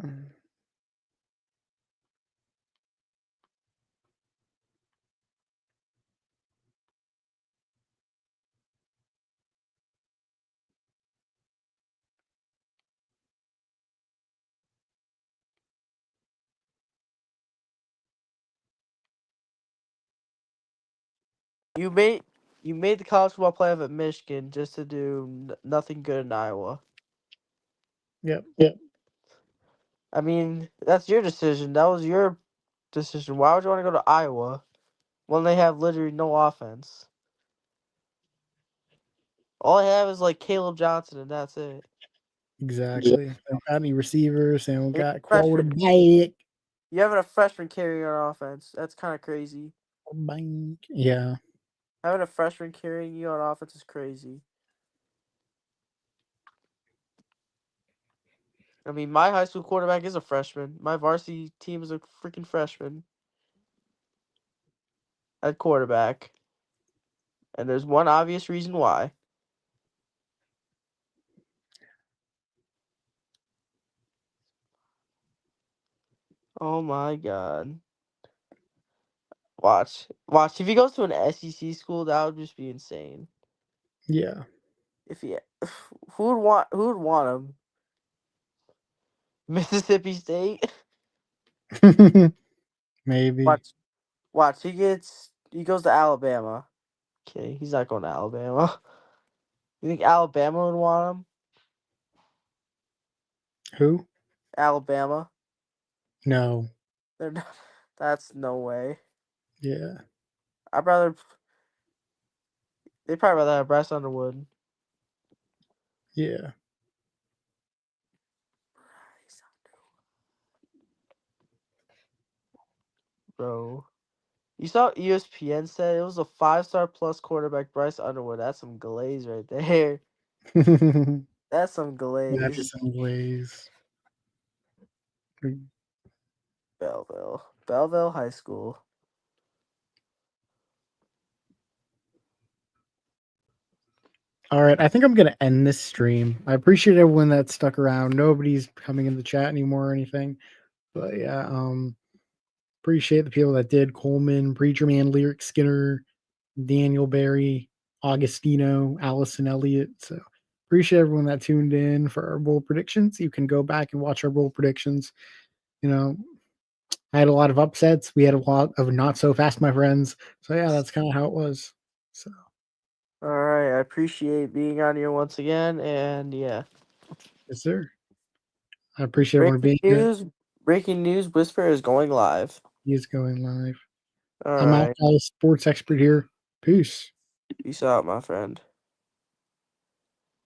You made the college football playoff at Michigan just to do nothing good in Iowa.
Yep.
I mean, that's your decision. That was your decision. Why would you want to go to Iowa when they have literally no offense? All I have is like Caleb Johnson, and that's it.
Exactly. They don't got any receivers. They don't
And
got
freshman.
quarterback.
You having a freshman carrying your offense. That's kind of crazy.
Yeah.
Having a freshman carrying you on offense is crazy. I mean, my high school quarterback is a freshman. My varsity team is a freaking freshman at quarterback. And there's one obvious reason why. Oh my god. Watch. If he goes to an SEC school, that would just be insane.
Yeah.
If he who would want him? Mississippi State?
Maybe.
Watch, he goes to Alabama. Okay, he's not going to Alabama. You think Alabama would want him?
Who?
Alabama?
No.
They're not, that's no way.
Yeah.
I'd rather they'd probably rather have Bryce Underwood.
Yeah.
Bro. You saw ESPN said it was a 5-star plus quarterback, Bryce Underwood. That's some glaze right there. That's some
That is
glaze.
some ways.
Belleville High School.
All right, I think I'm gonna end this stream. I appreciate everyone that stuck around. Nobody's coming in the chat anymore or anything, but yeah, appreciate the people that did. Coleman, Preacher Man, Lyric Skinner, Daniel Barry, Augustino, Allison Elliott. So appreciate everyone that tuned in for our bowl predictions. You can go back and watch our bowl predictions. You know, I had a lot of upsets. We had a lot of not so fast, my friends. So yeah, that's kind of how it was. So
All right, I appreciate being on here once again, and yeah.
yes, sir. I appreciate everyone being here.
Breaking news. Whisper is going live.
He is going live.
All
I'm out,
right,
sports expert here. Peace.
peace out, my friend.